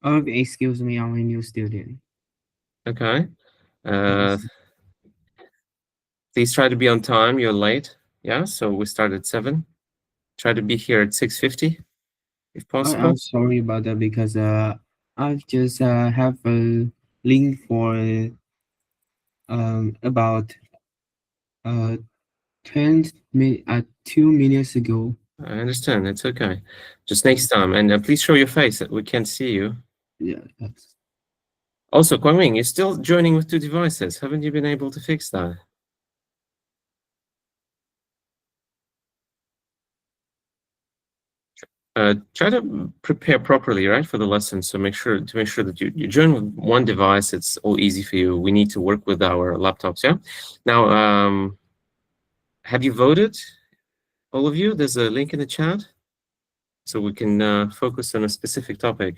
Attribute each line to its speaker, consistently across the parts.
Speaker 1: Oh, excuse me, I'm a new student.
Speaker 2: Okay. Uh,
Speaker 1: Yes.
Speaker 2: please try to be on time. You're late. Yeah, so we start at 7. Try to be here at 6:50 if
Speaker 1: I'm
Speaker 2: possible.
Speaker 1: sorry about that because I just have a link for about uh 2 minutes ago.
Speaker 2: I understand. It's okay. Just next time. And please show your face. We can't see you.
Speaker 1: Yeah. That's,
Speaker 2: Also, Kwangming, you're still joining with 2 devices. Haven't you been able to fix that? Try to prepare properly, right, for the lesson. So make sure that you join with one device. It's all easy for you. We need to work with our laptops, yeah? Now, have you voted, all of you? There's a link in the chat, so we can focus on a specific topic.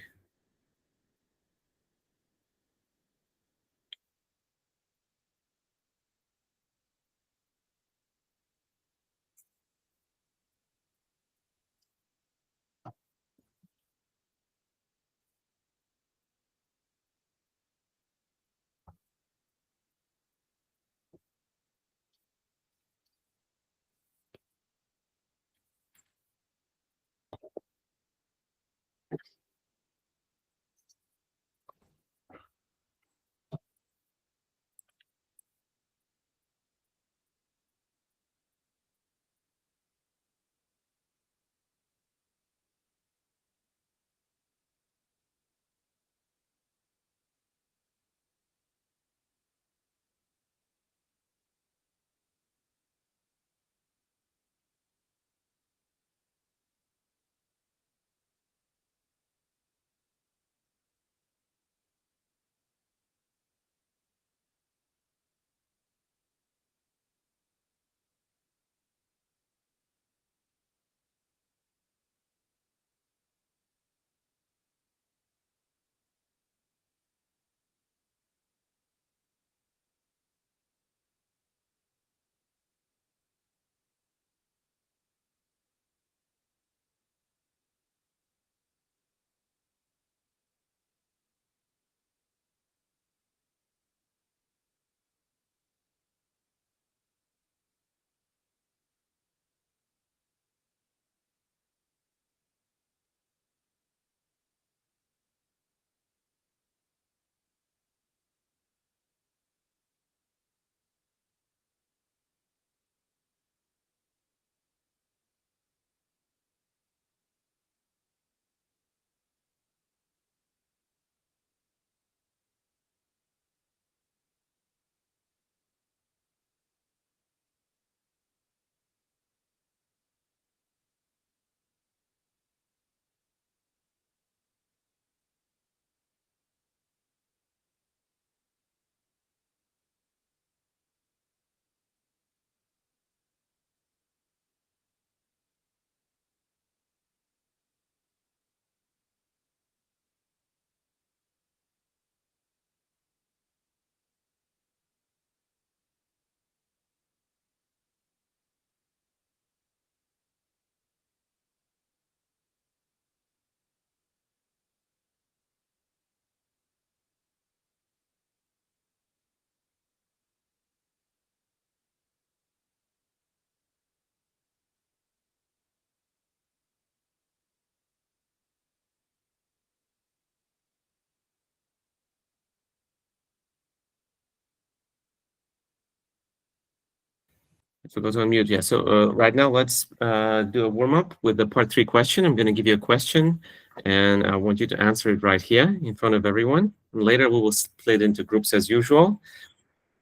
Speaker 2: I forgot to unmute. Yeah. So right now, let's do a warm up with the part 3 question. I'm going to give you a question, and I want you to answer it right here in front of everyone. And later, we will split into groups as usual.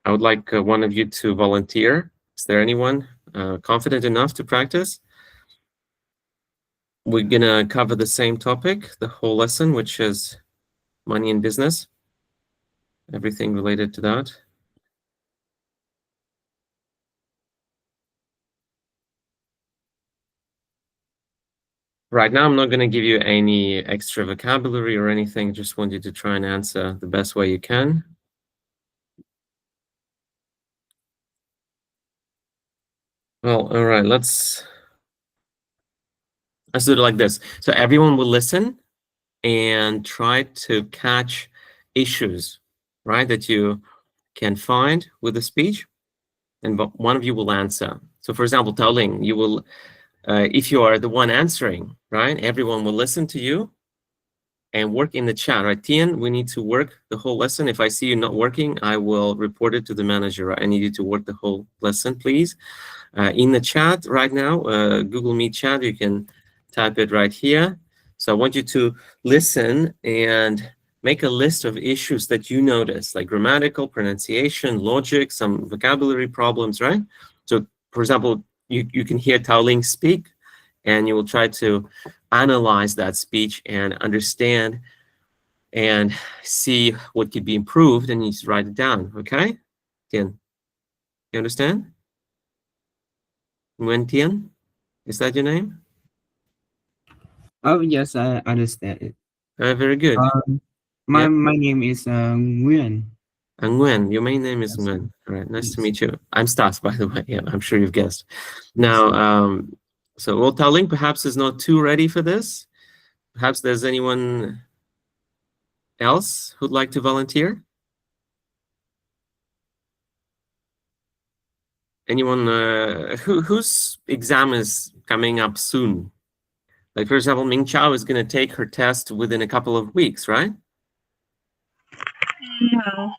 Speaker 2: I would like one of you to volunteer. Is there anyone confident enough to practice? We're going to cover the same topic, the whole lesson, which is money and business, everything related to that. Right now, I'm not going to give you any extra vocabulary or anything. Just want you to try and answer the best way you can. Well, all right, let's do it like this. So everyone will listen, and try to catch issues, right, that you can find with the speech, and one of you will answer. So, for example, Tao Ling, you will, if you are the one answering, right, everyone will listen to you and work in the chat, right? Tian, we need to work the whole lesson. If I see you not working, I will report it to the manager. Right? I need you to work the whole lesson, please. In the chat right now, Google Meet chat, you can type it right here. So I want you to listen and make a list of issues that you notice, like grammatical, pronunciation, logic, some vocabulary problems, right? So, for example, you can hear Tao Ling speak, and you will try to analyze that speech and understand and see what could be improved, and you just write it down, okay? Tian, you understand? Nguyen Tian, is that your name?
Speaker 1: Oh, yes, I understand it.
Speaker 2: Very good.
Speaker 1: Um, my
Speaker 2: Yeah,
Speaker 1: my name is Nguyen.
Speaker 2: Nguyen, your main name is
Speaker 1: Yes,
Speaker 2: Nguyen. All right, nice to
Speaker 1: yes.
Speaker 2: meet you. I'm Stas, by the way. Yeah, I'm sure you've guessed.
Speaker 1: Yes.
Speaker 2: Now, so well, Tao Ling perhaps is not too ready for this. Perhaps there's anyone else who'd like to volunteer? Anyone whose exam is coming up soon? Like, for example, Ming Chao is going to take her test within a couple of weeks, right?
Speaker 3: No,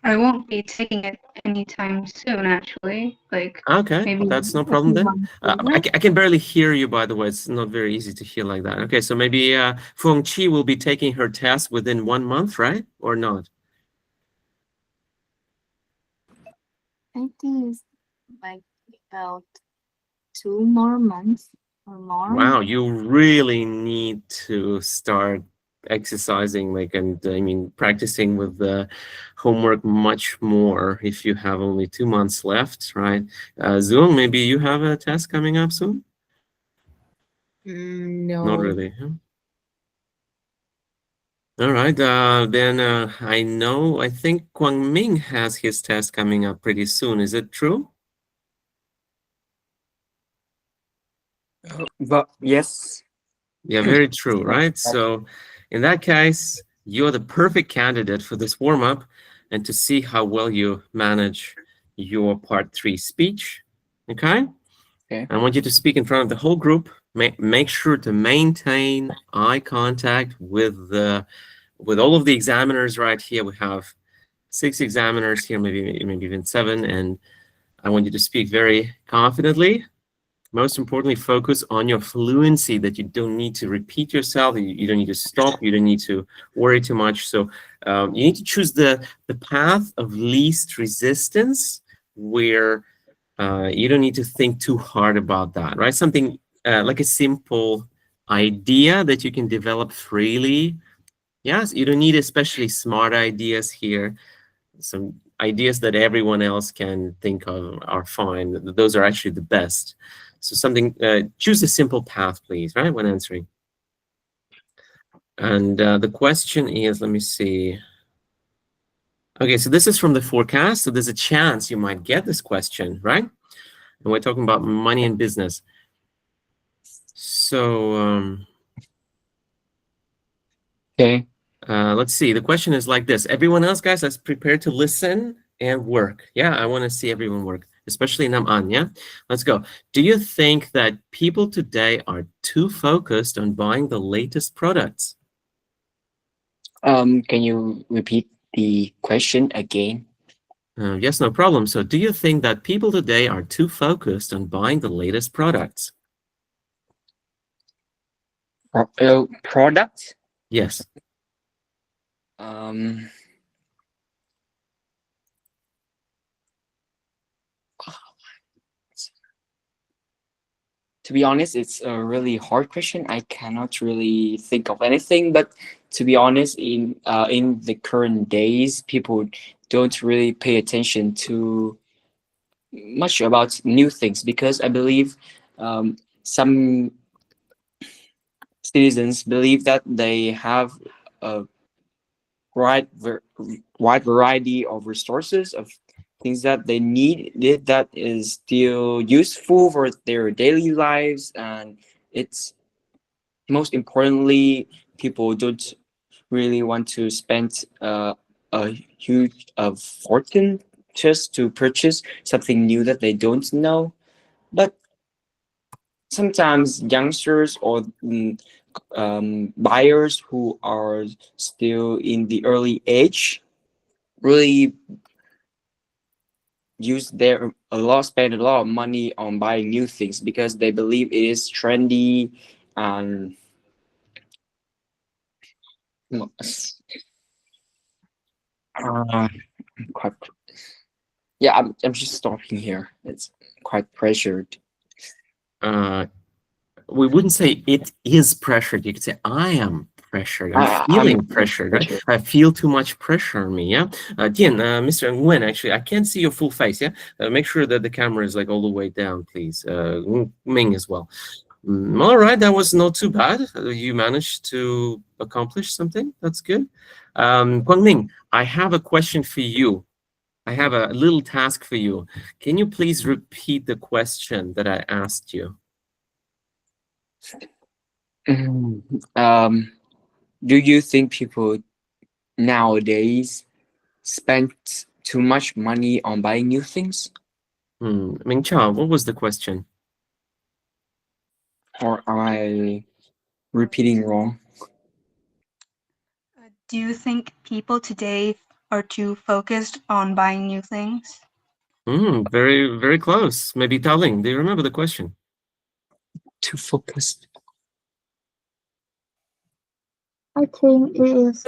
Speaker 3: I won't be taking it anytime soon, actually. Like
Speaker 2: Okay,
Speaker 3: maybe
Speaker 2: that's no
Speaker 3: a
Speaker 2: problem
Speaker 3: few
Speaker 2: then.
Speaker 3: months
Speaker 2: I,
Speaker 3: later.
Speaker 2: I can barely hear you, by the way. It's not very easy to hear like that. Okay, so maybe Feng Chi will be taking her test within 1 month, right? Or not?
Speaker 4: I think it's like about 2 more months or more.
Speaker 2: Wow, you really need to start exercising, like, and I mean, practicing with the homework much more if you have only 2 months left, right? Zoom, maybe you have a test coming up soon? Not
Speaker 4: No.
Speaker 2: really, huh? All right, then I think Kwang Ming has his test coming up pretty soon. Is it true?
Speaker 5: But yes.
Speaker 2: Yeah, very true, right? So in that case, you're the perfect candidate for this warm-up and to see how well you manage your part 3 speech, okay?
Speaker 5: Okay.
Speaker 2: I want you to speak in front of the whole group. Make sure to maintain eye contact with all of the examiners right here. We have 6 examiners here, maybe even 7, and I want you to speak very confidently. Most importantly, focus on your fluency, that you don't need to repeat yourself, you don't need to stop, you don't need to worry too much. So you need to choose the path of least resistance, where you don't need to think too hard about that, right? Something like a simple idea that you can develop freely. Yes, you don't need especially smart ideas here. Some ideas that everyone else can think of are fine. Those are actually the best. So something, choose a simple path, please, right, when answering. And the question is, let me see. Okay, so this is from the forecast. So there's a chance you might get this question, right? And we're talking about money and business. So
Speaker 5: Okay.
Speaker 2: let's see. The question is like this. Everyone else, guys, let's prepare to listen and work. Yeah, I want to see everyone work, especially Nam An. Yeah, let's go. Do you think that people today are too focused on buying the latest products?
Speaker 5: Can you repeat the question again?
Speaker 2: Yes, no problem. So do you think that people today are too focused on buying the latest products?
Speaker 5: Product?
Speaker 2: Yes.
Speaker 5: Um, to be honest, it's a really hard question. I cannot really think of anything. But to be honest, in the current days, people don't really pay attention to much about new things, because I believe some citizens believe that they have a wide wide variety of resources of things that they need that is still useful for their daily lives, and it's most importantly people don't really want to spend a huge fortune just to purchase something new that they don't know. But sometimes youngsters or buyers who are still in the early age really spend a lot of money on buying new things because they believe it is trendy and quite, yeah, I'm just stopping here. It's quite pressured.
Speaker 2: We wouldn't say it is pressured. You could say I am pressured. I'm
Speaker 5: I'm
Speaker 2: feeling pressured, right?
Speaker 5: pressured.
Speaker 2: I feel too much pressure on me. Yeah. Dian, Mr. Nguyen, actually, I can't see your full face. Yeah. Make sure that the camera is like all the way down, please. Ming as well. All right, that was not too bad. You managed to accomplish something. That's good. Kwang Ming, I have a question for you. I have a little task for you. Can you please repeat the question that I asked you?
Speaker 5: Do you think people nowadays spend too much money on buying new things?
Speaker 2: Ming Cha, what was the question?
Speaker 5: Or am I repeating wrong?
Speaker 3: Do you think people today are too focused on buying new things?
Speaker 2: Very, very close. Maybe Taling, do you remember the question?
Speaker 5: Too focused.
Speaker 6: I think it is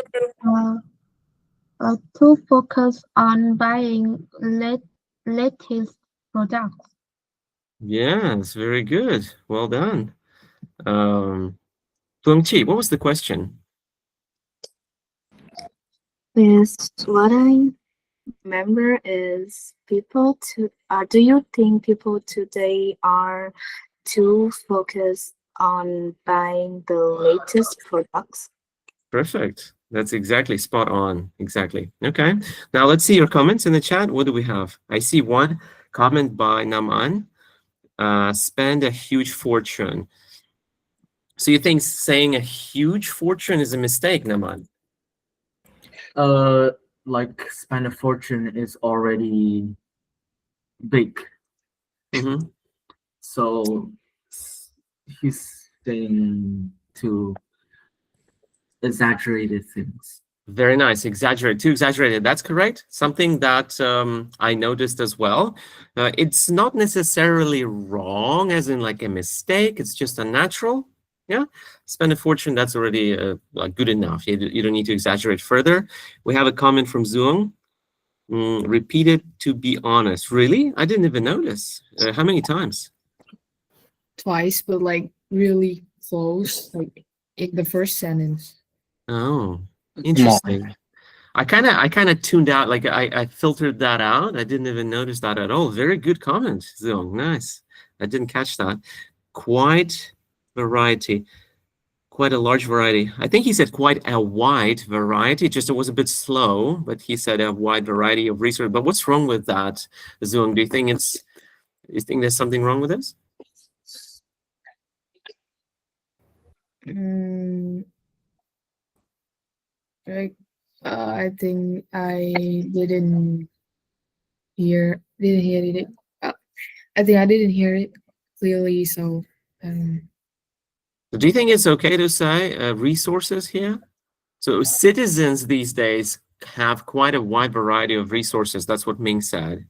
Speaker 6: too focused on buying latest products.
Speaker 2: Yes, very good. Well done. Plum Chi, what was the question?
Speaker 4: Yes, what I remember is do you think people today are too focused on buying the latest products?
Speaker 2: Perfect. That's exactly spot on. Exactly. Okay. Now let's see your comments in the chat. What do we have? I see one comment by Naman. Spend a huge fortune. So you think saying a huge fortune is a mistake, Naman?
Speaker 1: Like spend a fortune is already big.
Speaker 2: Mm-hmm.
Speaker 1: So he's saying to exaggerated things.
Speaker 2: Very nice. Exaggerate. Too exaggerated. That's correct. Something that I noticed as well. It's not necessarily wrong, as in like a mistake. It's just unnatural. Yeah. Spend a fortune. That's already good enough. You don't need to exaggerate further. We have a comment from Zuong. Repeat it to be honest. Really? I didn't even notice. How many times?
Speaker 7: Twice, but like really close, like in the first sentence.
Speaker 2: Oh, interesting. I kind of tuned out, like I filtered that out. I didn't even notice that at all. Very good comment, Zong. Nice. I didn't catch that. Quite variety. Quite a large variety. I think he said quite a wide variety, just it was a bit slow, but he said a wide variety of research. But what's wrong with that, Zong? Do you think there's something wrong with this?
Speaker 7: Like, I think I didn't hear it. I think I didn't hear it clearly. So,
Speaker 2: Do you think it's okay to say resources here? So citizens these days have quite a wide variety of resources. That's what Ming said.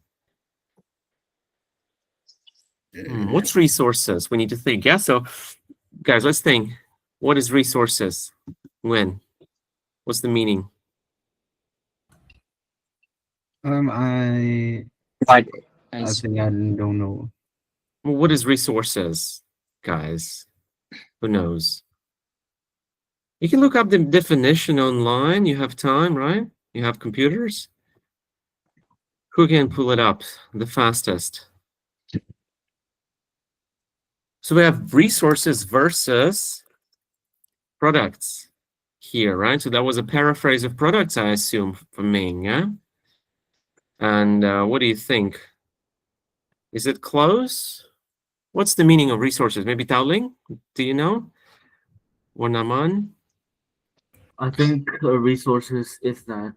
Speaker 2: What's resources? We need to think. Yeah. So, guys, let's think. What is resources? When? What's the meaning?
Speaker 1: I
Speaker 5: Right.
Speaker 1: think I don't know.
Speaker 2: Well, what is resources, guys? Who knows? You can look up the definition online. You have time, right? You have computers. Who can pull it up the fastest? So we have resources versus products here, right? So that was a paraphrase of products, I assume, for Ming, yeah? And what do you think? Is it close? What's the meaning of resources? Maybe Taoling? Do you know? Or Naman?
Speaker 8: I think resources is that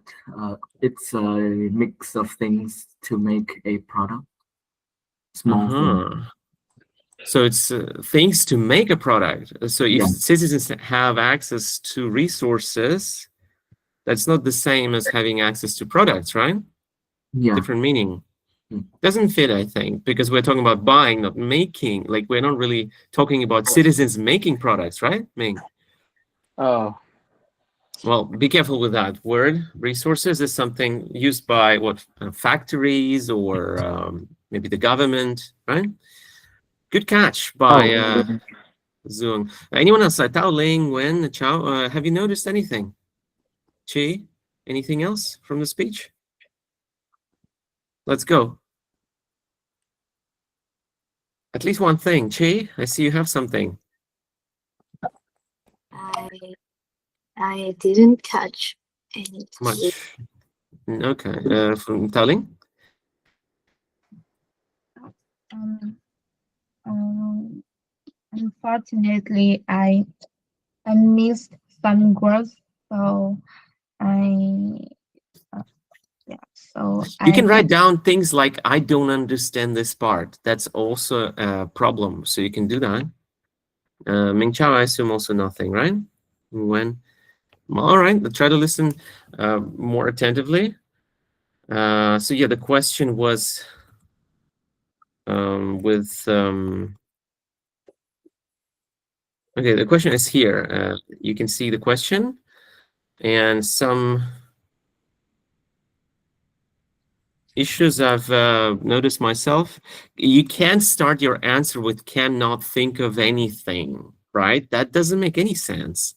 Speaker 8: it's a mix of things to make a product. Small thing.
Speaker 2: So it's things to make a product. So if
Speaker 8: Yeah.
Speaker 2: citizens have access to resources, that's not the same as having access to products, right?
Speaker 8: Yeah.
Speaker 2: Different meaning.
Speaker 8: Mm.
Speaker 2: Doesn't fit, I think, because we're talking about buying, not making. Like, we're not really talking about citizens making products, right, Ming?
Speaker 5: Oh,
Speaker 2: Well, be careful with that word. Resources is something used by what, factories or maybe the government, right? Good catch by Zung. Anyone else? Tao Ling, Wen, Chao, have you noticed anything? Chi, anything else from the speech? Let's go. At least one thing. Chi, I see you have something.
Speaker 4: I didn't catch anything.
Speaker 2: Much. Okay. From Tao Ling?
Speaker 6: Unfortunately, I missed some words, so I yeah. So
Speaker 2: You can
Speaker 6: I
Speaker 2: write down things like, I don't understand this part. That's also a problem. So you can do that. Ming Chao, I assume also nothing, right? When? All right, let's try to listen more attentively. So yeah, the question was okay, the question is here. You can see the question and some issues I've noticed myself. You can't start your answer with cannot think of anything, right? That doesn't make any sense.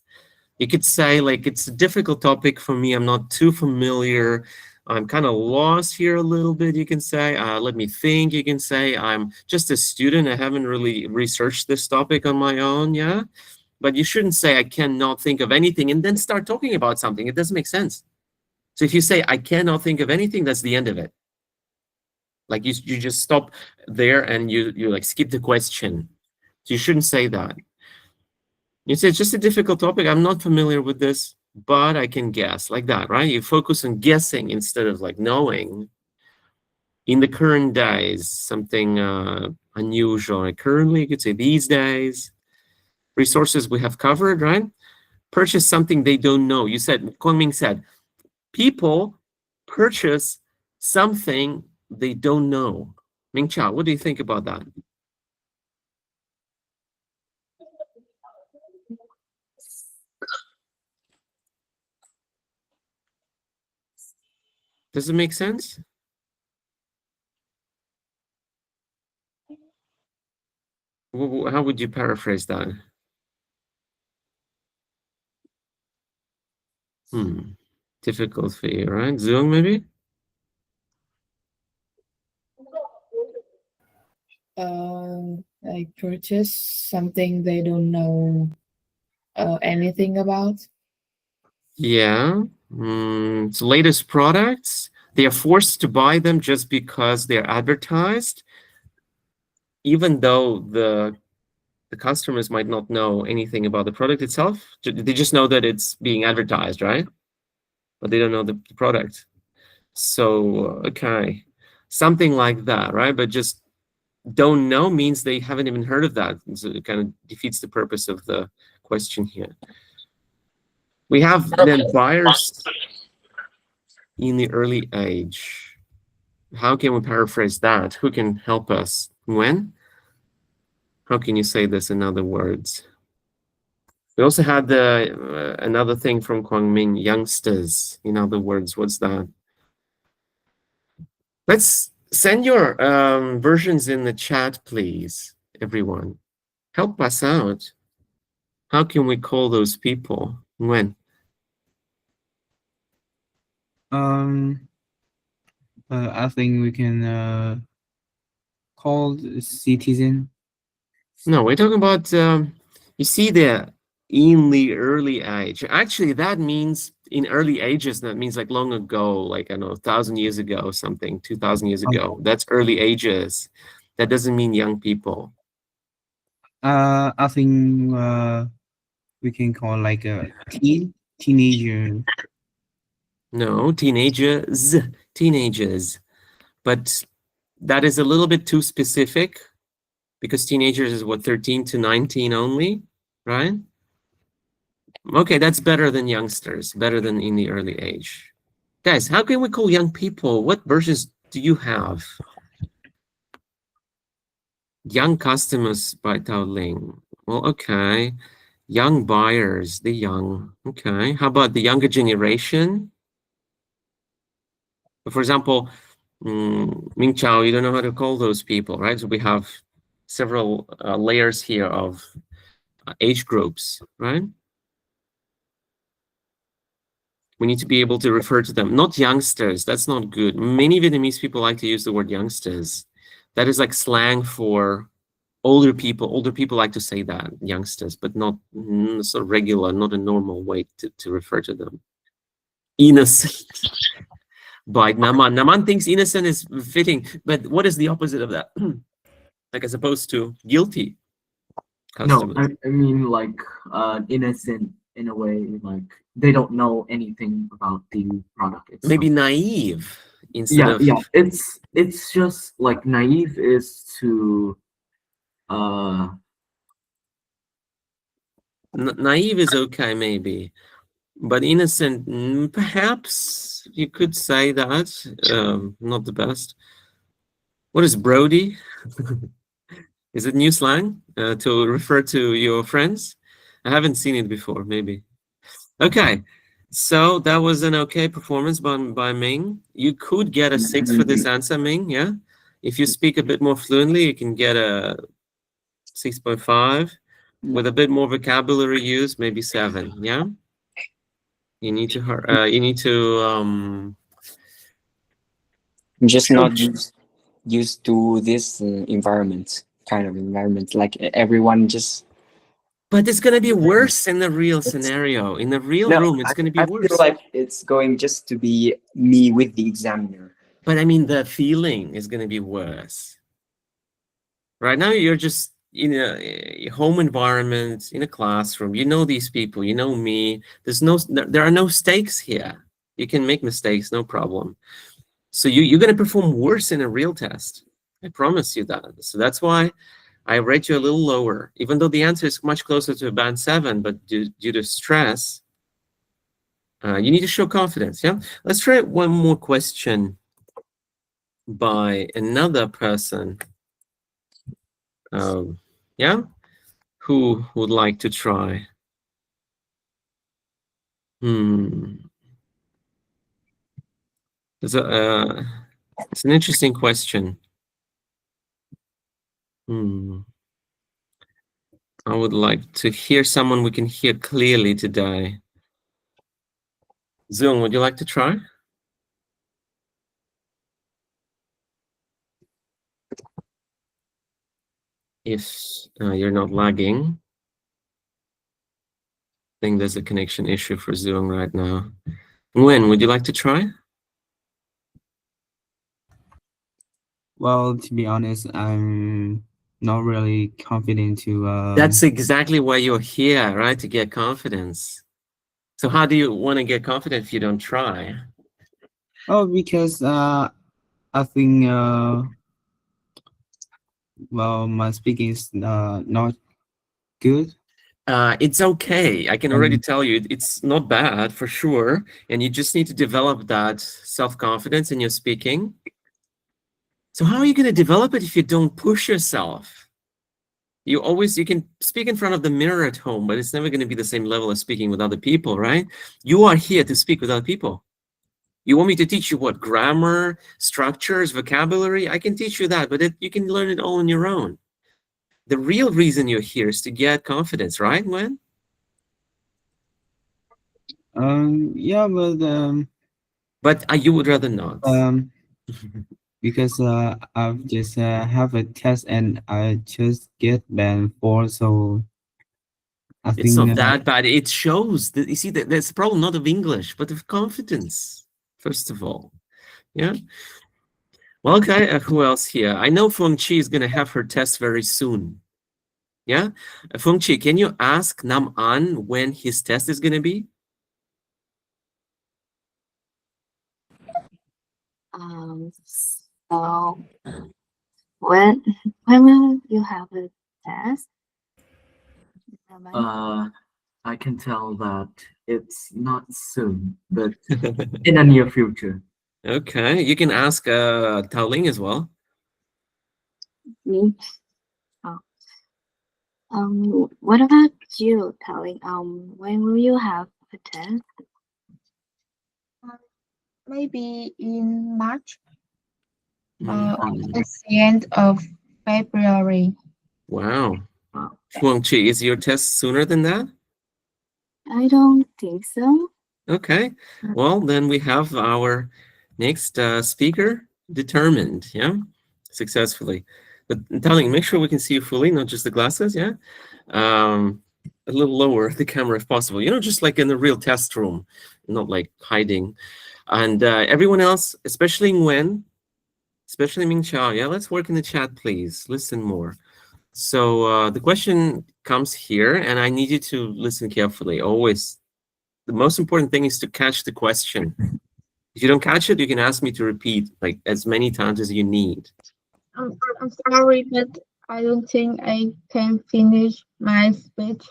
Speaker 2: You could say, like, it's a difficult topic for me. I'm not too familiar. I'm kind of lost here a little bit, you can say. Let me think, you can say. I'm just a student. I haven't really researched this topic on my own, yeah? But you shouldn't say, I cannot think of anything, and then start talking about something. It doesn't make sense. So if you say, I cannot think of anything, that's the end of it. Like, you just stop there and you like skip the question. So you shouldn't say that. You say, it's just a difficult topic. I'm not familiar with this, but I can guess, like that, right? You focus on guessing instead of like knowing. In the current days, something unusual. Like currently, you could say these days. Resources we have covered, right? Purchase something they don't know. You said, Kwang-Ming said, people purchase something they don't know. Ming Chao, what do you think about that? Does it make sense? How would you paraphrase that? Difficult for you, right? Zoom, maybe?
Speaker 7: Like purchase something they don't know anything about.
Speaker 2: Yeah. So latest products, they are forced to buy them just because they're advertised, even though the customers might not know anything about the product itself. They just know that it's being advertised, right? But they don't know the product. So, okay, something like that, right? But just don't know means they haven't even heard of that. So it kind of defeats the purpose of the question here. We have then buyers in the early age. How can we paraphrase that? Who can help us? When? How can you say this in other words? We also had the another thing from Kwang-Ming, youngsters. In other words, what's that? Let's send your versions in the chat, please, everyone. Help us out. How can we call those people? When?
Speaker 1: I think we can call citizen.
Speaker 2: No, we're talking about, you see there, in the early age. Actually, that means in early ages, that means like long ago, like, I don't know, 1,000 years ago or something, 2,000 years ago. That's early ages. That doesn't mean young people.
Speaker 1: I think we can call like a teen. teenager.
Speaker 2: No, teenagers, teenagers. But that is a little bit too specific because teenagers is what, 13 to 19 only, right? Okay, that's better than youngsters, better than in the early age. Guys, how can we call young people? What versions do you have? Young customers by Tao Ling. Well, okay. Young buyers, the young. Okay. How about the younger generation? For example, Ming Chao, you don't know how to call those people, right? So we have several layers here of age groups, right? We need to be able to refer to them, not youngsters. That's not good. Many Vietnamese people like to use the word youngsters. That is like slang for older people. Older people like to say that, youngsters, but not sort of regular, not a normal way to refer to them. Innocent. By Naman. Naman thinks innocent is fitting, but what is the opposite of that? Like as opposed to guilty
Speaker 8: No,
Speaker 2: customers.
Speaker 8: I mean like innocent in a way, like they don't know anything about the product itself.
Speaker 2: Maybe naive instead of
Speaker 8: it's just like naive is to
Speaker 2: naive is okay, maybe, but innocent, perhaps you could say that. Not the best. What is Brody? Is it new slang to refer to your friends? I haven't seen it before, maybe. Okay, so that was an okay performance by Ming. You could get a 6 for this answer, Ming, yeah? If you speak a bit more fluently, you can get a 6.5. With a bit more vocabulary use, maybe 7, yeah? You need to
Speaker 5: I'm just not used to this environment, kind of environment. Like everyone just.
Speaker 2: But it's gonna be worse in the real scenario. In the real room, it's gonna be
Speaker 5: I
Speaker 2: worse.
Speaker 5: feel like it's going just to be me with the examiner.
Speaker 2: But I mean, the feeling is gonna be worse. Right now, you're just in a home environment, in a classroom. You know these people. You know me. There are no stakes here. You can make mistakes, no problem. So you're gonna perform worse in a real test. I promise you that. So that's why I rate you a little lower, even though the answer is much closer to a band 7, but due to stress, you need to show confidence, yeah? Let's try one more question by another person. Yeah? Who would like to try? It's an interesting question. I would like to hear someone we can hear clearly today. Zoom, would you like to try? If you're not lagging. I think there's a connection issue for Zoom right now. Nguyen, would you like to try?
Speaker 1: Well, to be honest, I'm not really confident to.
Speaker 2: That's exactly why you're here, right? To get confidence. So how do you want to get confident if you don't try?
Speaker 1: Oh, because I think well, my speaking is not good.
Speaker 2: It's okay. I can already tell you it's not bad for sure. And you just need to develop that self-confidence in your speaking. So how are you going to develop it if you don't push yourself? You can speak in front of the mirror at home, but it's never going to be the same level as speaking with other people, right? You are here to speak with other people. You want me to teach you what? Grammar, structures, vocabulary? I can teach you that, but you can learn it all on your own. The real reason you're here is to get confidence, right, Nguyen?
Speaker 1: Yeah,
Speaker 2: but you would rather not.
Speaker 1: Because I've just have a test and I just get band 4, so I think
Speaker 2: it's not that bad. It shows that you see that there's a problem not of English, but of confidence, first of all. Yeah. Well, okay. Who else here? I know Feng Chi is going to have her test very soon. Yeah, Feng Chi, can you ask Nam An when his test is going to be?
Speaker 4: So when will you have a test?
Speaker 8: I can tell that it's not soon, but in the near future.
Speaker 2: Okay, you can ask Tao Ling as well.
Speaker 4: Me? Oh. What about you, Telling? When will you have a test?
Speaker 6: Maybe in March.
Speaker 2: Mhm.
Speaker 6: It's the end of February.
Speaker 2: Wow. Guangqi, is your test sooner than that?
Speaker 4: I don't think so.
Speaker 2: Okay. Well, then we have our next speaker determined, yeah, successfully. But darling, make sure we can see you fully, not just the glasses, yeah. A little lower the camera if possible. You know, just like in the real test room, not like hiding. And everyone else, especially Nguyen, especially Ming Chao, yeah, let's work in the chat, please. Listen more. So the question comes here, and I need you to listen carefully. Always, the most important thing is to catch the question. If you don't catch it, you can ask me to repeat like as many times as you need.
Speaker 6: I'm sorry, but I don't think I can finish my speech.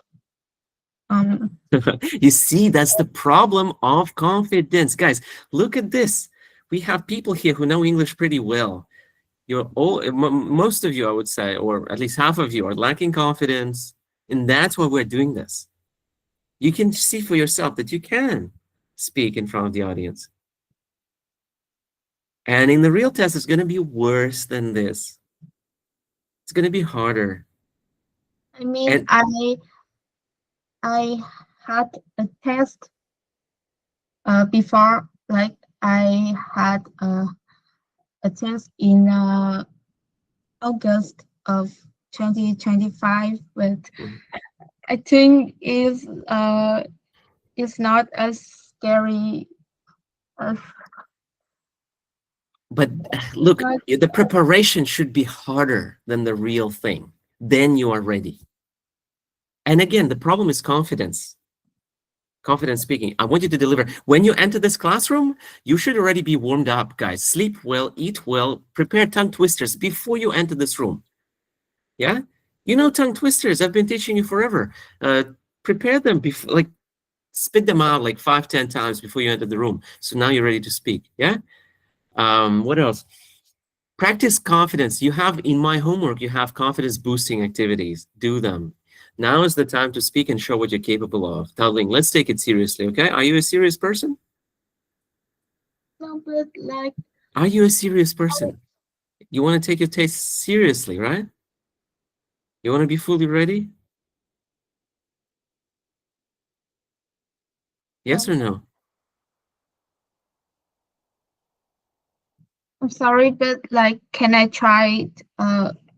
Speaker 2: You see, that's the problem of confidence. Guys, look at this. We have people here who know English pretty well. You're all, most of you, I would say, or at least half of you are lacking confidence. And that's why we're doing this. You can see for yourself that you can speak in front of the audience. And in the real test, it's going to be worse than this. It's going to be harder.
Speaker 6: I mean,
Speaker 2: And
Speaker 6: I had a test before, like I had a test in August of 2025, but I think it's not as scary as.
Speaker 2: But look, the preparation should be harder than the real thing. Then you are ready. And again, the problem is confidence. Confidence speaking. I want you to deliver. When you enter this classroom, you should already be warmed up, guys. Sleep well, eat well, prepare tongue twisters before you enter this room. Yeah? You know tongue twisters. I've been teaching you forever. Prepare them before, like, spit them out like 5-10 times before you enter the room. So now you're ready to speak. Yeah? What else? Practice confidence. You have in my homework, you have confidence boosting activities. Do them. Now is the time to speak and show what you're capable of. Tao Ling, let's take it seriously, okay? Are you a serious person?
Speaker 6: No, but like.
Speaker 2: Are you a serious person? You want to take your test seriously, right? You want to be fully ready? Yes or no?
Speaker 6: I'm sorry, but like, can I try it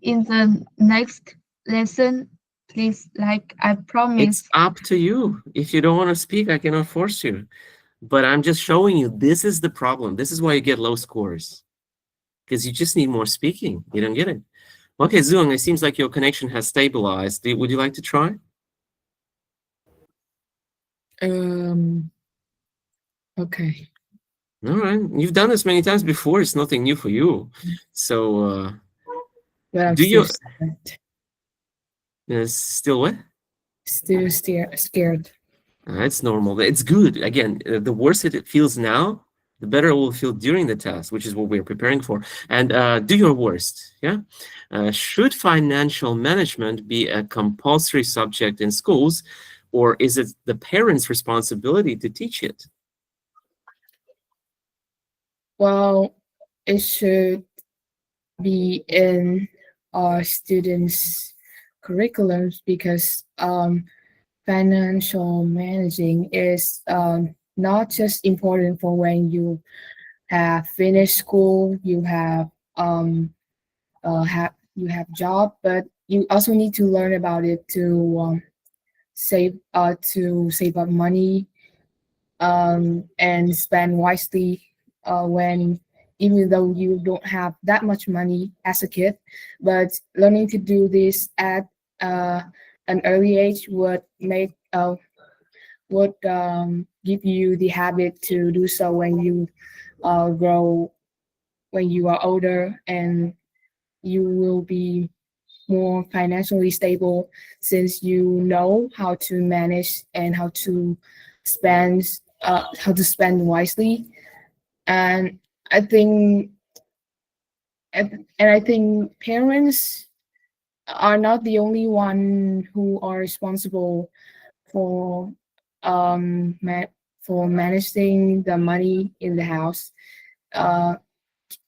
Speaker 6: in the next lesson, please? Like, I promise.
Speaker 2: It's up to you. If you don't want to speak, I cannot force you. But I'm just showing you this is the problem. This is why you get low scores. Because you just need more speaking. You don't get it. Okay, Zhuang, it seems like your connection has stabilized. Would you like to try?
Speaker 7: Okay.
Speaker 2: All right. You've done this many times before. It's nothing new for you. So,
Speaker 7: But I'm
Speaker 2: do
Speaker 7: still
Speaker 2: you still what?
Speaker 7: still scared.
Speaker 2: It's normal. It's good. Again, the worse it feels now, the better it will feel during the test, which is what we're preparing for. And do your worst. Yeah. Should financial management be a compulsory subject in schools, or is it the parents' responsibility to teach it?
Speaker 7: Well, it should be in our students' curriculums because financial managing is not just important for when you have finished school, you have job, but you also need to learn about it to save up money and spend wisely when even though you don't have that much money as a kid, but learning to do this at an early age would give you the habit to do so when you grow when you are older, and you will be more financially stable since you know how to manage and spend how to spend wisely. And I think and I think parents are not the only one who are responsible for for managing the money in the house. Uh,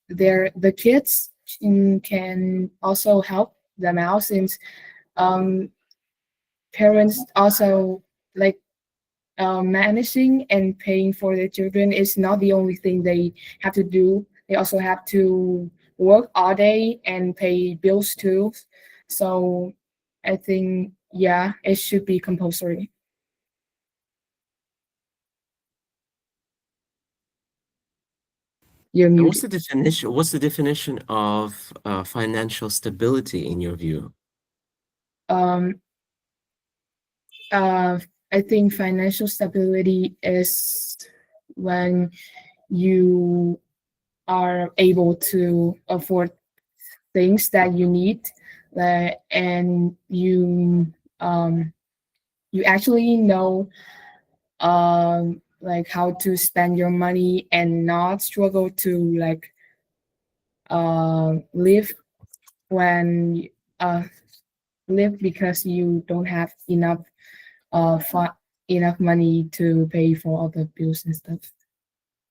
Speaker 7: the kids can also help them out since um, parents also like managing and paying for their children is not the only thing they have to do. They also have to work all day and pay bills too. So I think, yeah, it should be compulsory. You're
Speaker 2: And
Speaker 7: muted.
Speaker 2: what's the definition of financial stability in your view?
Speaker 7: Um, I think financial stability is when you are able to afford things that you need, and you actually know like how to spend your money and not struggle to like live when uh live because you don't have enough enough money to pay for all the bills and stuff.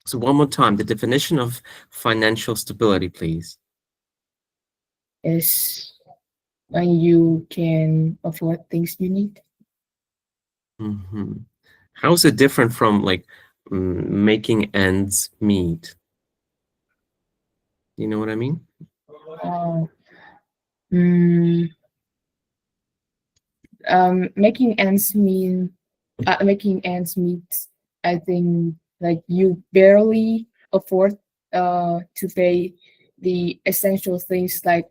Speaker 2: So one more time, the definition of financial stability, please.
Speaker 7: Is when you can afford things you need.
Speaker 2: How is it different from like making ends meet? You know what I mean?
Speaker 7: Uh, mm, making ends meet. I think like you barely afford to pay the essential things like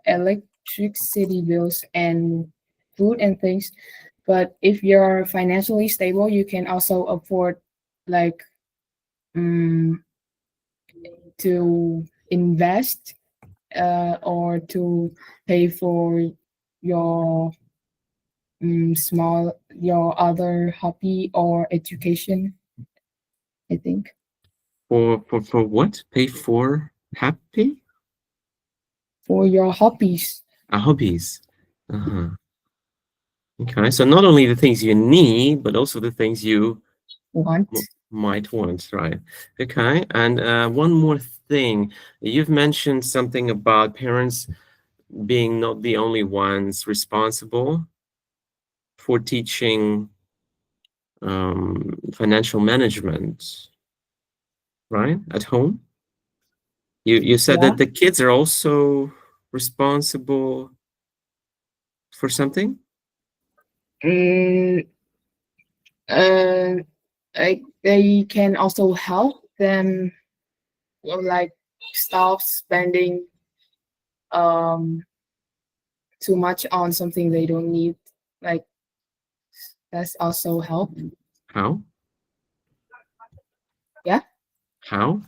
Speaker 7: electricity bills and food and things. But if you're financially stable, you can also afford like um, to invest or to pay for your your other hobby or education, I think.
Speaker 2: For what? Pay for happy?
Speaker 7: For your hobbies.
Speaker 2: Hobbies. Uh-huh. Okay, so not only the things you need, but also the things you
Speaker 7: Want.
Speaker 2: might want, right? Okay, and one more thing. You've mentioned something about parents being not the only ones responsible for teaching financial management, right? At home. You said
Speaker 7: Yeah.
Speaker 2: that the kids are also responsible for something?
Speaker 7: Mm, uh, like they can also help them like stop spending um too much on something they don't need. Like that's also help.
Speaker 2: How?
Speaker 7: Yeah.
Speaker 2: How?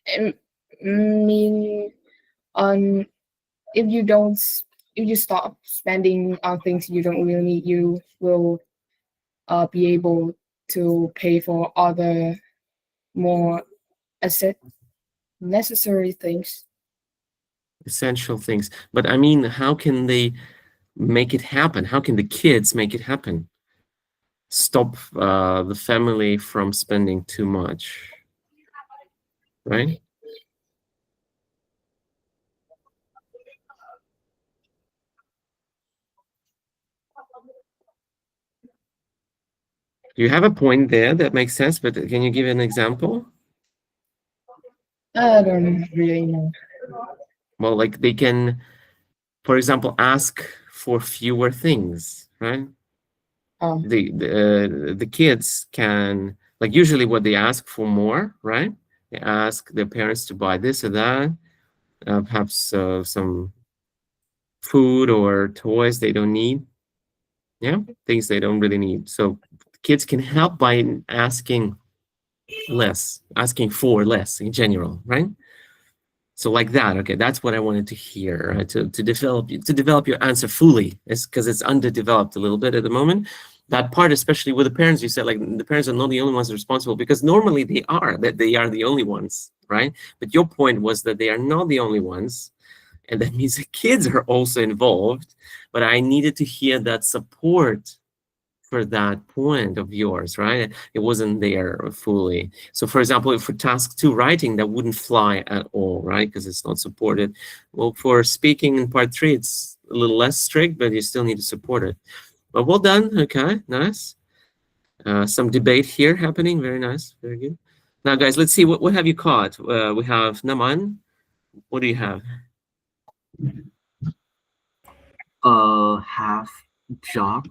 Speaker 7: I mean, on if you don't if you stop spending on things you don't really need, you will be able to pay for other more asset necessary things.
Speaker 2: Essential things. But I mean, how can they make it happen? How can the kids make it happen? Stop the family from spending too much, right? You have a point there that makes sense, but can you give an example?
Speaker 7: I don't really know.
Speaker 2: Well, like they can, for example, ask for fewer things, right?
Speaker 7: Um,
Speaker 2: The kids can, like, usually what they ask for more, right? They ask their parents to buy this or that, perhaps some food or toys they don't need. Yeah, things they don't really need. So kids can help by asking less, asking for less in general, right? So like that, okay, that's what I wanted to hear, right? To develop your answer fully, is because it's underdeveloped a little bit at the moment. That part, especially with the parents, you said like the parents are not the only ones responsible, because normally they are the only ones, right? But your point was that they are not the only ones, and that means the kids are also involved. But I needed to hear that support for that point of yours, right? It wasn't there fully. So for example, if for task 2 writing, that wouldn't fly at all, right? Because it's not supported. Well, for speaking in part 3, it's a little less strict, but you still need to support it. But well done. Okay, nice. Some debate here happening. Very nice. Very good. Now, guys, let's see. What have you caught? We have Naman. What do you have?
Speaker 8: Have job.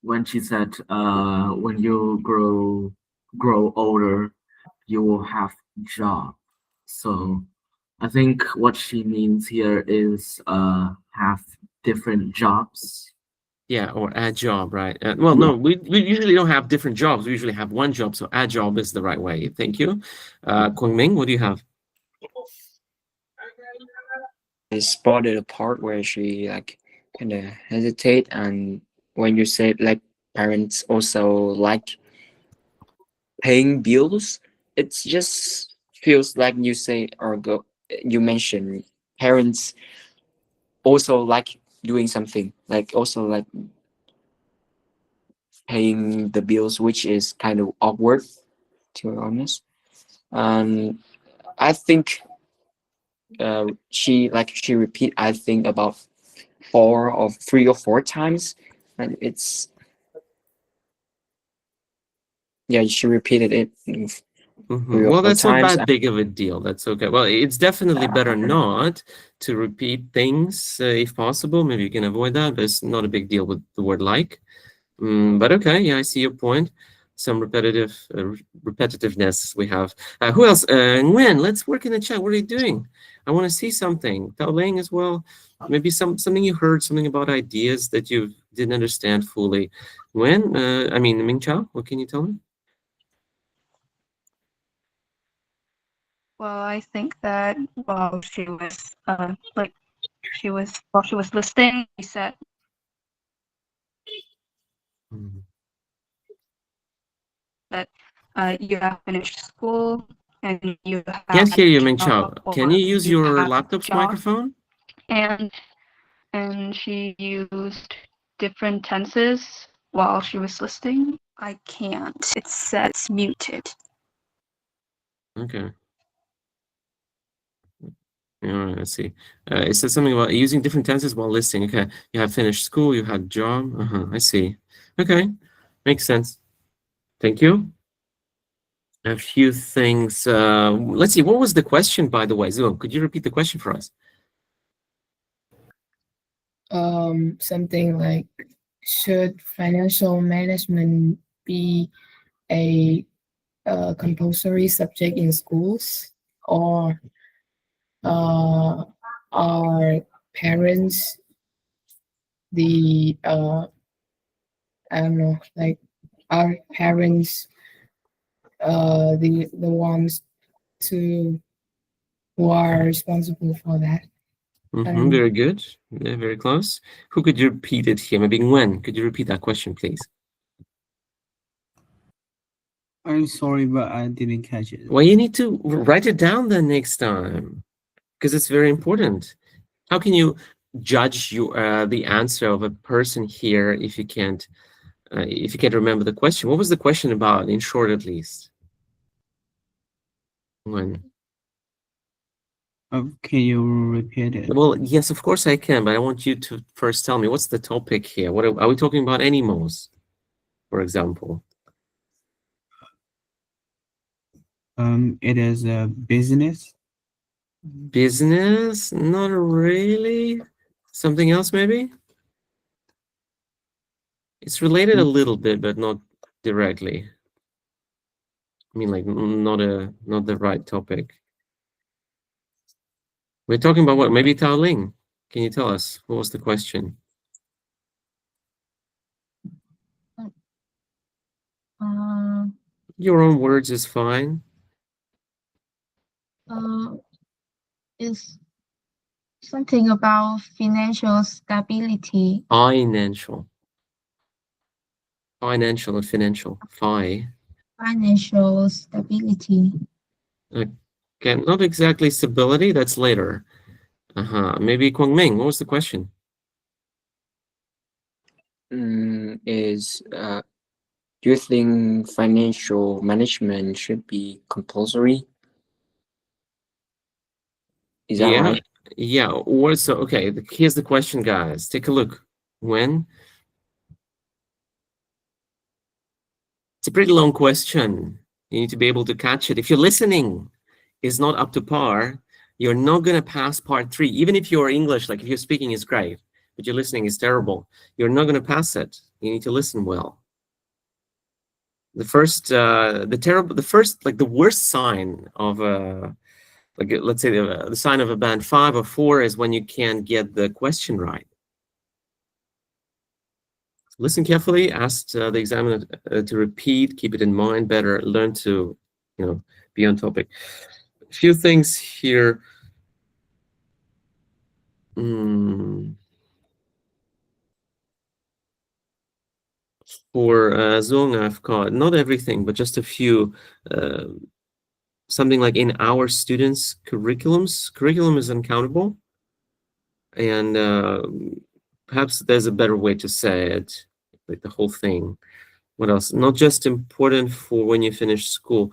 Speaker 8: When she said, when you grow older, you will have job. So I think what she means here is have different jobs.
Speaker 2: Yeah, or a job, right? Well, no, we usually don't have different jobs. We usually have one job, so a job is the right way. Thank you. Kwang Ming, what do you have?
Speaker 5: I spotted a part where she like kind of hesitate, and when you say like parents also like paying bills, it just feels like you say or go you mentioned parents also like doing something, like also like paying the bills, which is kind of awkward, to be honest. And I think she repeat I think about 3 or 4 times, and it's yeah, she repeated it 3 or
Speaker 2: Well,
Speaker 5: 4
Speaker 2: that's not
Speaker 5: times.
Speaker 2: that big of a deal. That's okay. Well, it's definitely better not to repeat things if possible. Maybe you can avoid that, but it's not a big deal with the word like. But okay, yeah, I see your point. Some repetitiveness we have. Who else? Nguyen, let's work in the chat. What are you doing? I want to see something. Tao Ling as well. Maybe something you heard, something about ideas that you didn't understand fully. Nguyen, I mean, Ming Chao, what can you tell me?
Speaker 3: Well, I think that while she was while she was listening, she said that you have finished school and you have
Speaker 2: Can't hear you, Ming
Speaker 3: a
Speaker 2: Chao.
Speaker 3: job,
Speaker 2: Can
Speaker 3: or
Speaker 2: you use
Speaker 3: you
Speaker 2: your
Speaker 3: have a
Speaker 2: laptop's
Speaker 3: job,
Speaker 2: microphone?
Speaker 3: and she used different tenses while she was listening. I can't. It says muted.
Speaker 2: Okay. All right, let's see. It says something about using different tenses while listening. Okay, you have finished school, you had job. I see. Okay, makes sense. Thank you. A few things. Let's see. What was the question, by the way? Zuo, could you repeat the question for us?
Speaker 7: Something like, should financial management be a compulsory subject in schools, or are parents the I don't know, like, are parents the ones to who are responsible for that?
Speaker 2: Very good. Yeah, very close. Who could you repeat it here? Maybe Nguyen. Could you repeat that question, please?
Speaker 1: I'm sorry, but I didn't catch it.
Speaker 2: Well, you need to write it down the next time, because it's very important. How can you judge the answer of a person here if you can't remember the question? What was the question about, in short, at least? When?
Speaker 1: Can you repeat it?
Speaker 2: Well, yes, of course I can, but I want you to first tell me what's the topic here. What are we talking about? Animals, for example.
Speaker 1: It is a business.
Speaker 2: Business? Not really. Something else, maybe? It's related a little bit, but not directly. I mean, like, not the right topic. We're talking about what? Maybe Tao Ling. Can you tell us what was the question? Your own words is fine.
Speaker 6: Is something about financial stability.
Speaker 2: Financial. Financial and financial.
Speaker 6: Financial stability.
Speaker 2: Okay, not exactly stability, that's later. Maybe Kwang Ming, what was the question?
Speaker 5: Do you think financial management should be compulsory? Is that
Speaker 2: Yeah,
Speaker 5: right?
Speaker 2: yeah. Or so, okay, here's the question, guys. Take a look. When? It's a pretty long question. You need to be able to catch it. If your listening is not up to par, you're not going to pass part 3. Even if your English, like if your speaking is great, but your listening is terrible, you're not going to pass it. You need to listen well. The first, like the worst sign of like let's say the sign of a band 5 or 4 is when you can't get the question right. Listen carefully, ask the examiner to repeat, keep it in mind better, learn to, be on topic. A few things here. For Zong, I've got not everything, but just a few. Something like in our students' curriculums, curriculum is uncountable. And perhaps there's a better way to say it, like the whole thing. What else? Not just important for when you finish school.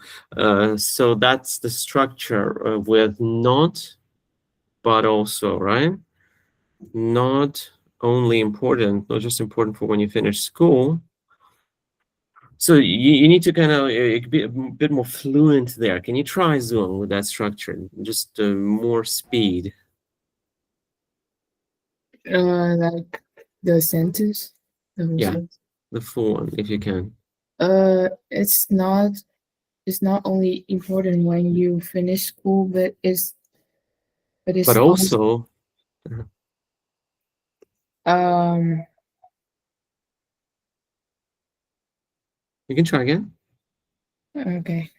Speaker 2: So that's the structure with not, but also, right? Not only important, not just important for when you finish school. So you need to kind of be a bit more fluent there. Can you try Zoom with that structure? Just more speed.
Speaker 7: Like the sentence. The whole
Speaker 2: Yeah.
Speaker 7: sentence.
Speaker 2: The full one, if you can.
Speaker 7: It's not only important when you finish school, but it's
Speaker 2: also you can try again.
Speaker 7: Okay.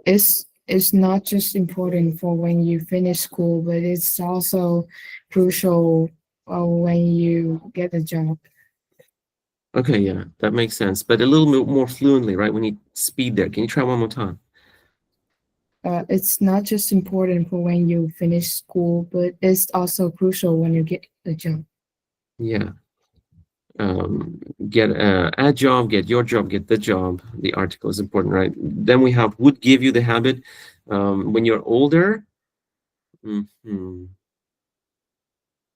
Speaker 7: It's not just important for when you finish school, but it's also crucial when you get a job.
Speaker 2: Okay, yeah, that makes sense. But a little bit more fluently, right? We need speed there. Can you try one more time?
Speaker 7: It's not just important for when you finish school, but it's also crucial when you get a job.
Speaker 2: Yeah. Get a job, get your job, get the job. The article is important, right? Then we have would give you the habit when you're older.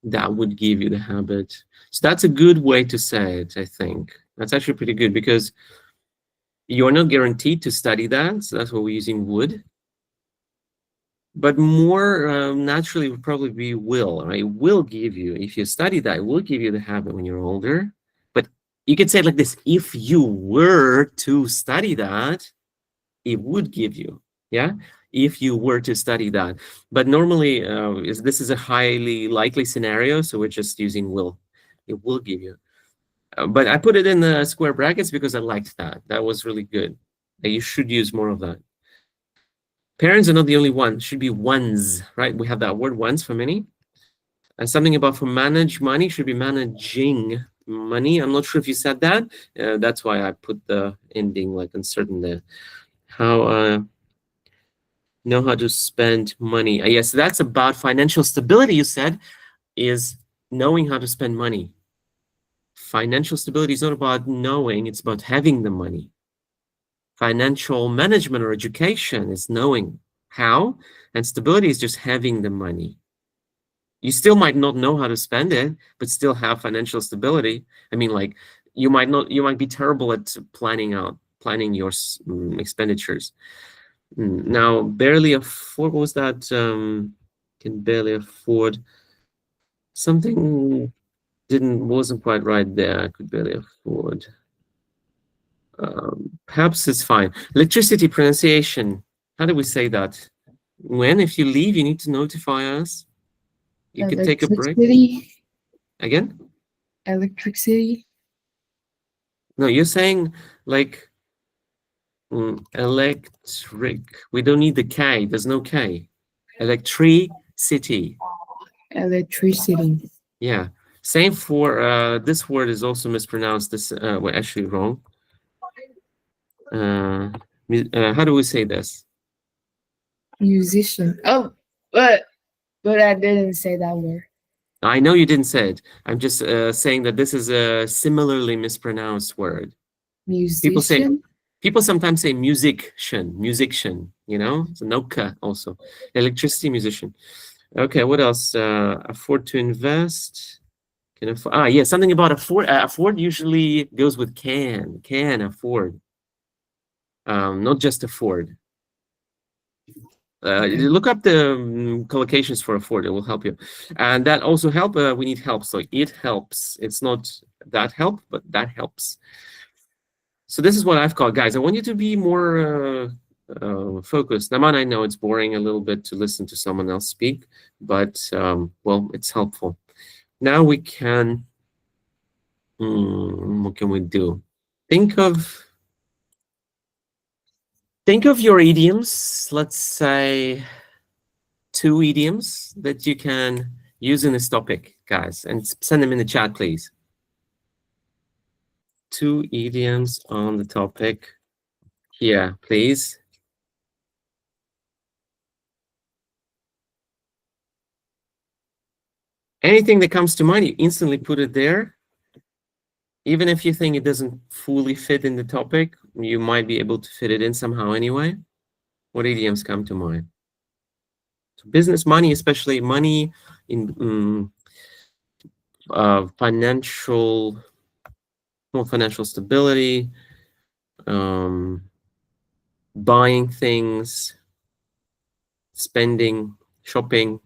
Speaker 2: That would give you the habit. So that's a good way to say it, I think. That's actually pretty good because you're not guaranteed to study that. So that's why we're using would. But more naturally would probably be will. Right? Will give you, if you study that, it will give you the habit when you're older. But you could say it like this: if you were to study that, it would give you. Yeah, if you were to study that. But normally, this is a highly likely scenario, so we're just using will. It will give you. But I put it in the square brackets because I liked that. That was really good. You should use more of that. Parents are not the only one. Should be ones, right? We have that word once for many. And something about for manage money should be managing money. I'm not sure if you said that. That's why I put the ending like uncertain there. How know how to spend money. Yes, that's about financial stability, you said, is knowing how to spend money. Financial stability is not about knowing, it's about having the money. Financial management or education is knowing how, and stability is just having the money. You still might not know how to spend it, but still have financial stability. I mean, like you might be terrible at planning your expenditures. Now, barely afford, what was that? Can barely afford. Something wasn't quite right there. I could barely afford. Perhaps it's fine. Electricity pronunciation. How do we say that? When, if you leave, you need to notify us. You could take a break.
Speaker 7: Electricity.
Speaker 2: Again?
Speaker 7: Electricity.
Speaker 2: No, you're saying like electric. We don't need the K. There's no K. Electricity.
Speaker 7: Electricity.
Speaker 2: Yeah. Same for this word is also mispronounced. This well, actually wrong. How do we say this?
Speaker 7: Musician. Oh, but I didn't say that word.
Speaker 2: I know you didn't say it. I'm just saying that this is a similarly mispronounced word.
Speaker 7: Musician.
Speaker 2: People sometimes say musician, you know? It's no K also. Electricity musician. Okay, what else? Afford to invest. Can afford, yeah, something about afford. Afford usually goes with can afford. Not just afford.
Speaker 7: Okay.
Speaker 2: Look up the collocations for afford. It will help you. And that also help. We need help. So it helps. It's not that help, but that helps. So this is what I've called, guys. I want you to be more focused. Naman, I know it's boring a little bit to listen to someone else speak, but well, it's helpful. Now we can. What can we do? Think of your idioms. Let's say 2 idioms that you can use in this topic, guys, and send them in the chat, please. 2 idioms on the topic here, please. Anything that comes to mind, you instantly put it there. Even if you think it doesn't fully fit in the topic, you might be able to fit it in somehow anyway. What idioms come to mind? So business, money, especially money in financial stability, buying things, spending, shopping.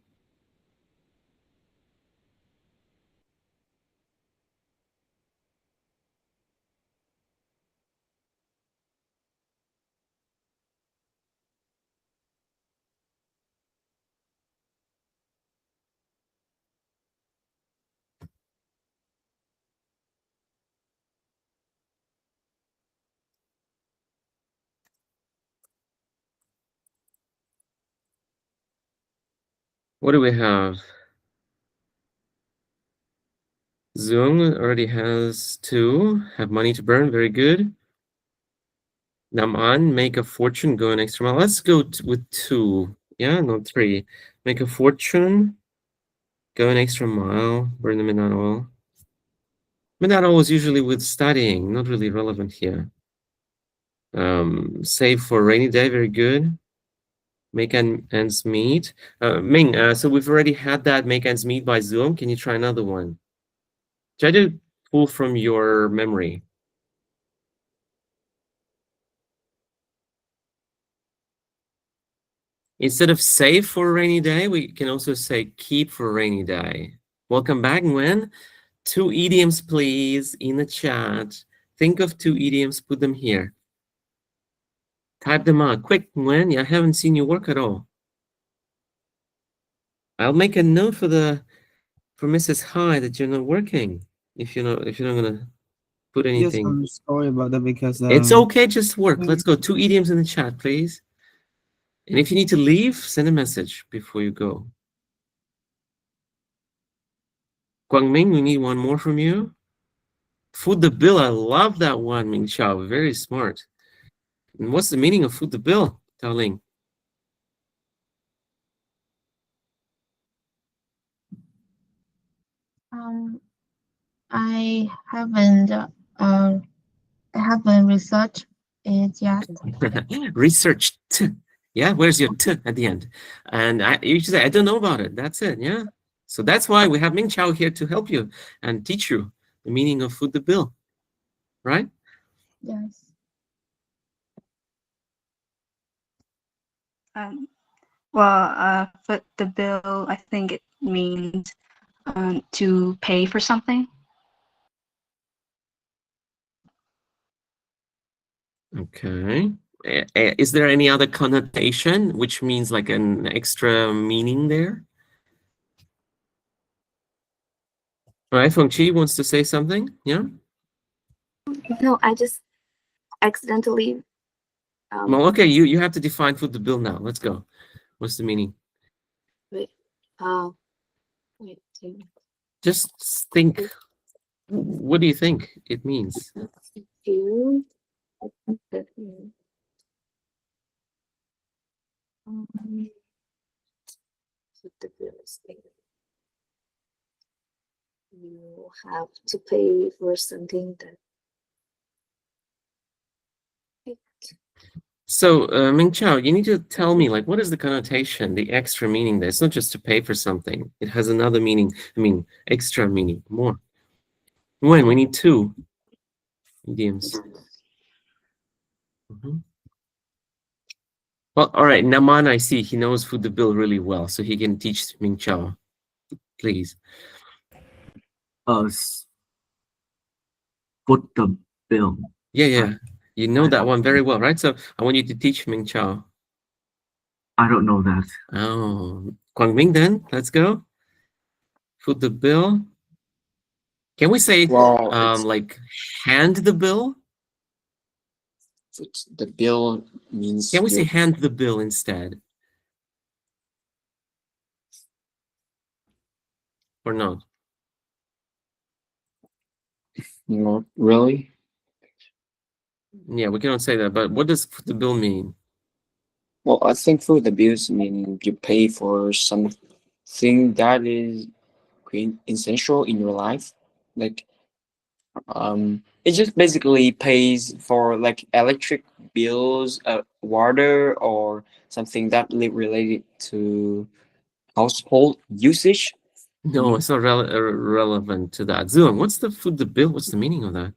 Speaker 2: What do we have? Zoom already has 2. Have money to burn. Very good. Naman, make a fortune, go an extra mile. Let's go with 2. Yeah, not 3. Make a fortune, go an extra mile, burn the midnight oil. Midnight oil is usually with studying, not really relevant here. Save for a rainy day. Very good. Make ends meet. Ming, so we've already had that make ends meet by Zoom. Can you try another one? Try to pull from your memory. Instead of save for a rainy day, we can also say keep for a rainy day. Welcome back, Nguyen. 2 idioms, please, in the chat. Think of 2 idioms, put them here. Type them out. Quick, Nguyen, I haven't seen you work at all. I'll make a note for Mrs. Hai that you're not working. If you're not gonna put
Speaker 1: Yes,
Speaker 2: anything.
Speaker 1: I'm sorry about that because
Speaker 2: It's okay, just work. Let's go. 2 idioms in the chat, please. And if you need to leave, send a message before you go. Guangming, we need one more from you. Food the bill. I love that one, Ming Chao. Very smart. And what's the meaning of food the bill, Tao Ling?
Speaker 6: I haven't researched it yet.
Speaker 2: Researched. Yeah, where's your t at the end? And you should say, I don't know about it. That's it. Yeah. So that's why we have Ming Chao here to help you and teach you the meaning of food the bill. Right?
Speaker 6: Yes.
Speaker 3: Foot the bill, I think it means to pay for something.
Speaker 2: Okay. Is there any other connotation which means like an extra meaning there? All right, Feng Chi wants to say something. Yeah.
Speaker 4: No, I just accidentally.
Speaker 2: Well, okay, you have to define foot the bill now. Let's go. What's the meaning?
Speaker 4: Wait. Wait.
Speaker 2: Just think. What do you think it means?
Speaker 4: You. The bill is there. You have to pay for something that.
Speaker 2: So, Ming Chao, you need to tell me, like, what is the connotation, the extra meaning there? It's not just to pay for something. It has another meaning. I mean, extra meaning, more. When? We need two idioms. Well, all right, Naman, I see. He knows foot the bill really well, so he can teach Ming Chao. Please.
Speaker 8: Foot the bill.
Speaker 2: Yeah. You know that one very well, right? So I want you to teach Ming Chao.
Speaker 8: I don't know that.
Speaker 2: Oh, Kwang Ming, then let's go. Foot the bill. Can we say like hand the bill?
Speaker 5: Foot the bill means.
Speaker 2: Can we say hand the bill instead? Or not?
Speaker 5: Not really.
Speaker 2: Yeah, we cannot say that. But what does foot the bill mean?
Speaker 5: Well, I think foot the bills mean you pay for something that is essential in your life, like it just basically pays for like electric bills, water, or something that related to household usage.
Speaker 2: No, it's not relevant to that. Zilong, what's the foot the bill? What's the meaning of that?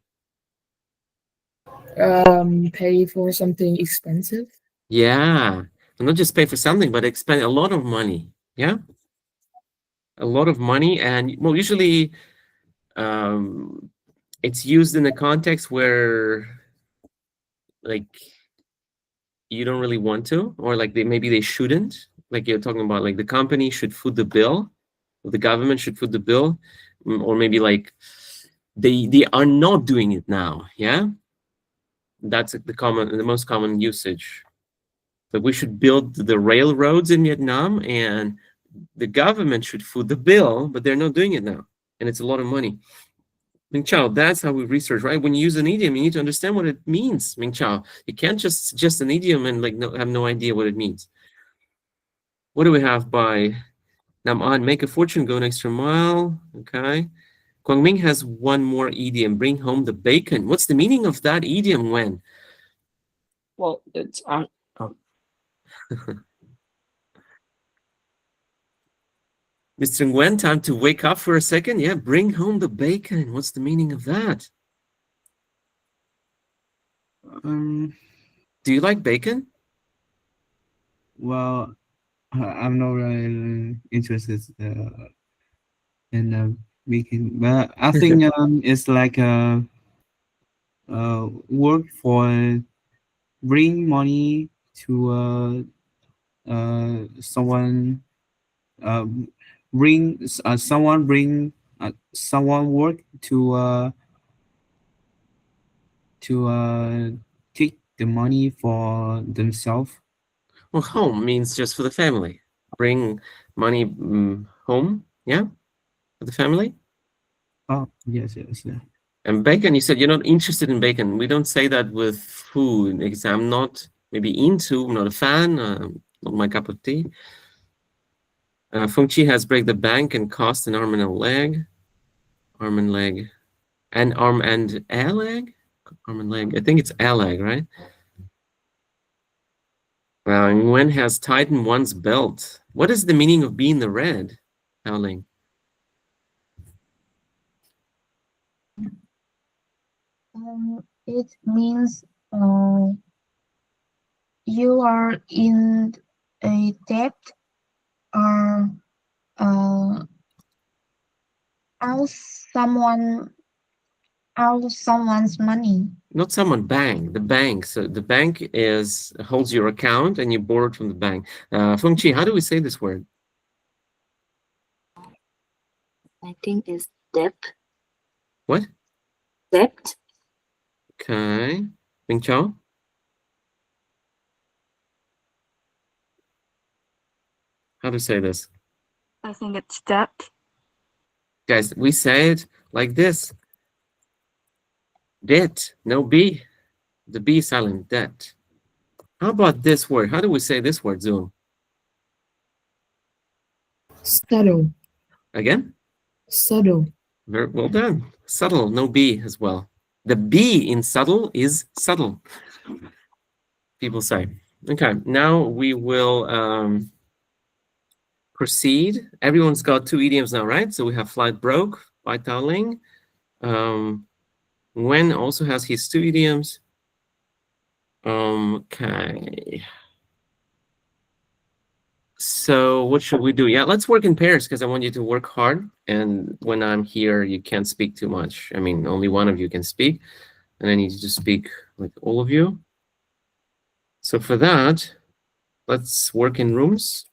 Speaker 7: Pay for something expensive.
Speaker 2: Yeah, and not just pay for something, but expend a lot of money. Yeah, a lot of money, and well, usually, it's used in a context where, like, you don't really want to, or like maybe they shouldn't. Like you're talking about, like the company should foot the bill, or the government should foot the bill, or maybe like they are not doing it now. Yeah, that's the most common usage. That we should build the railroads in Vietnam, and the government should foot the bill, but they're not doing it now, and it's a lot of money. Ming Chao, that's how we research, right? When you use an idiom, you need to understand what it means, Ming Chao. You can't just suggest an idiom and like have no idea what it means. What do we have by Nam An? Make a fortune, go an extra mile. Okay. Kwang Ming has one more idiom, bring home the bacon. What's the meaning of that idiom, Wen?
Speaker 5: Well, it's
Speaker 2: Mr. Nguyen, time to wake up for a second. Yeah, bring home the bacon. What's the meaning of that? Do you like bacon?
Speaker 1: Well, I'm not really interested in baking, but I think it's like a work for bring money to someone someone work to take the money for themselves.
Speaker 2: Well, home means just for the family. Bring money home, yeah, for the family.
Speaker 1: Oh, yes.
Speaker 2: And bacon, you said you're not interested in bacon. We don't say that with food. Because I'm not maybe into, I'm not a fan, not my cup of tea. Feng Chi has break the bank and cost an arm and a leg. Arm and leg. An arm and a leg? Arm and leg. I think it's a leg, right? Nguyen has tightened one's belt. What is the meaning of being the red, Howling?
Speaker 6: It means you are in a debt or owe someone's money.
Speaker 2: Not someone, bank. The bank. So the bank holds your account and you borrowed from the bank. Feng Chi, how do we say this word?
Speaker 4: I think it's debt.
Speaker 2: What?
Speaker 4: Debt.
Speaker 2: Okay. Ming Cho? How to say this?
Speaker 3: I think it's debt.
Speaker 2: Guys, we say it like this. Debt, no B. The B silent, debt. How about this word? How do we say this word, Zoom?
Speaker 7: Subtle.
Speaker 2: Again?
Speaker 7: Subtle.
Speaker 2: Very well done. Subtle, no B as well. The B in subtle is subtle, people say. Okay, now we will proceed. Everyone's got 2 idioms now, right? So we have flight broke, Bai Tao Ling. Wen also has his 2 idioms. Okay. So what should we do? Yeah, let's work in pairs because I want you to work hard. And when I'm here, you can't speak too much. I mean, only one of you can speak. And I need you to speak like all of you. So for that, let's work in rooms.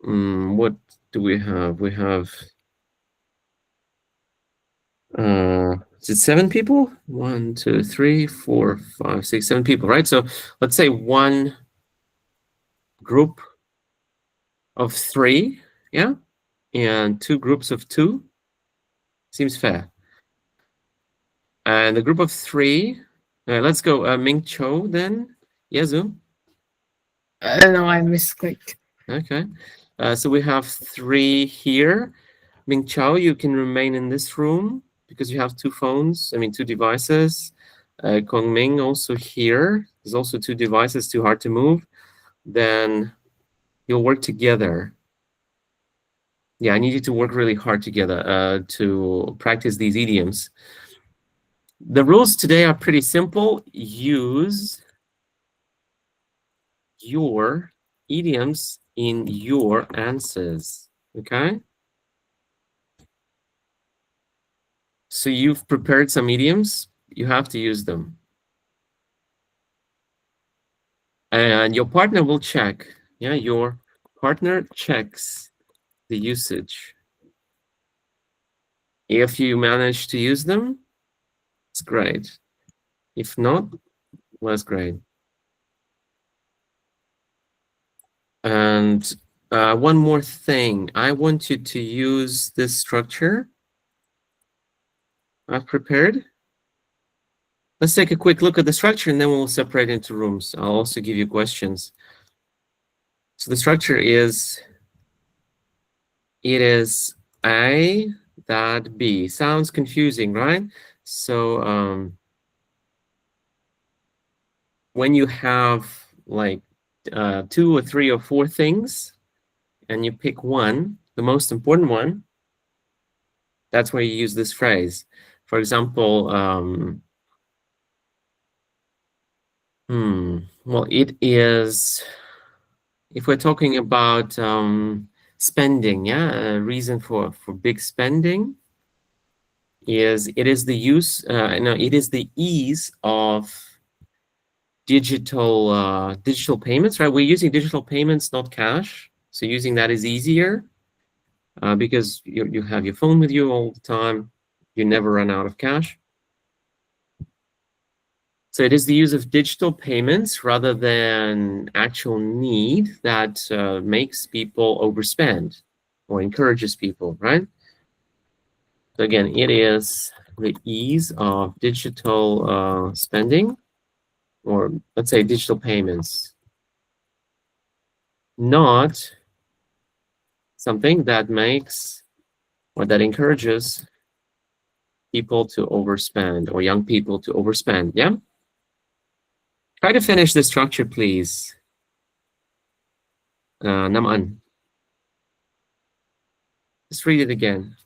Speaker 2: What do we have? We have, is it 7 people? 1, 2, 3, 4, 5, 6, 7 people, right? So let's say one group of 3, yeah? And 2 groups of 2. Seems fair. And the group of 3, let's go Ming Cho then. Yezu.
Speaker 7: I don't know, I misclicked.
Speaker 2: Okay. So we have 3 here. Ming Chao, you can remain in this room because you have 2 phones, 2 devices. Kong Ming also here. There's also 2 devices, too hard to move. Then you'll work together. Yeah, I need you to work really hard together to practice these idioms. The rules today are pretty simple. Use your idioms in your answers, okay? So you've prepared some idioms, you have to use them. And your partner will check. Yeah, your partner checks the usage. If you manage to use them, it's great. If not, less great. And one more thing, I want you to use this structure I've prepared. Let's take a quick look at the structure and then we'll separate into rooms. I'll also give you questions. So the structure is, it is A, that B. Sounds confusing, right? So when you have like 2 or 3 or 4 things and you pick one, the most important one, that's where you use this phrase. For example, well, it is, if we're talking about spending, yeah, a reason for big spending is, it is the use, no, it is the ease of digital payments, right? We're using digital payments, not cash. So using that is easier because you have your phone with you all the time. You never run out of cash. So it is the use of digital payments rather than actual need that makes people overspend or encourages people, right? So again, it is the ease of digital spending, or let's say digital payments, not something that makes or that encourages people to overspend or young people to overspend, yeah? Try to finish the structure, please. Naman. Just read it again.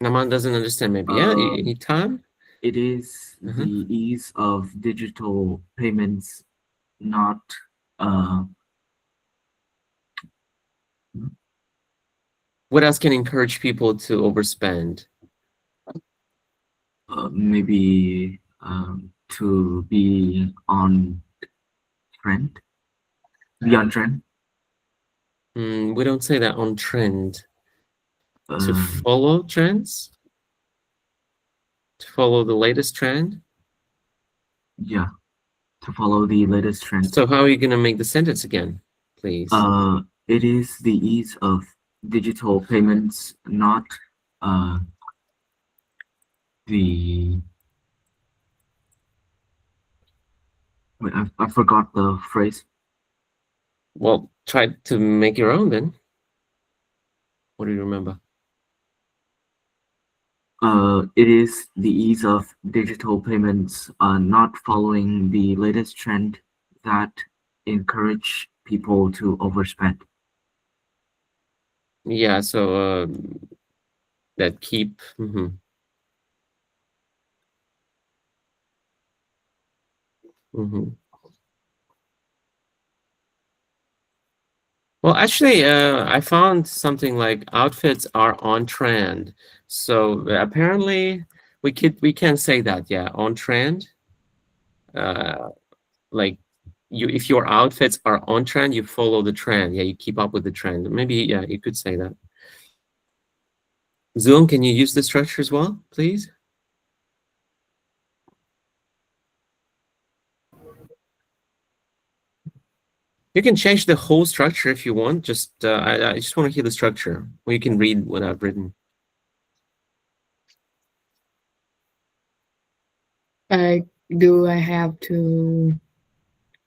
Speaker 2: Naman doesn't understand maybe. Yeah, you need time?
Speaker 8: It is the ease of digital payments, not
Speaker 2: What else can encourage people to overspend?
Speaker 8: maybe to be on trend. Be on trend.
Speaker 2: We don't say that on trend. To
Speaker 8: Uh,
Speaker 2: follow trends? To follow the latest trend?
Speaker 8: yeah, to follow the latest trend.
Speaker 2: So how are you going to make the sentence again, please?
Speaker 8: It is the ease of digital payments, not the. Wait, I forgot the phrase.
Speaker 2: Well, try to make your own then. What do you remember?
Speaker 8: It is the ease of digital payments, not following the latest trend that encourage people to overspend.
Speaker 2: Yeah, so that keep. Well, actually, I found something like outfits are on trend. So apparently, we can say that, yeah, on trend. Like if your outfits are on trend, you follow the trend. Yeah, you keep up with the trend. Maybe, yeah, you could say that. Zoom, can you use the structure as well, please? You can change the whole structure if you want. Just I just want to hear the structure, or you can read what I've written.
Speaker 7: Do I have to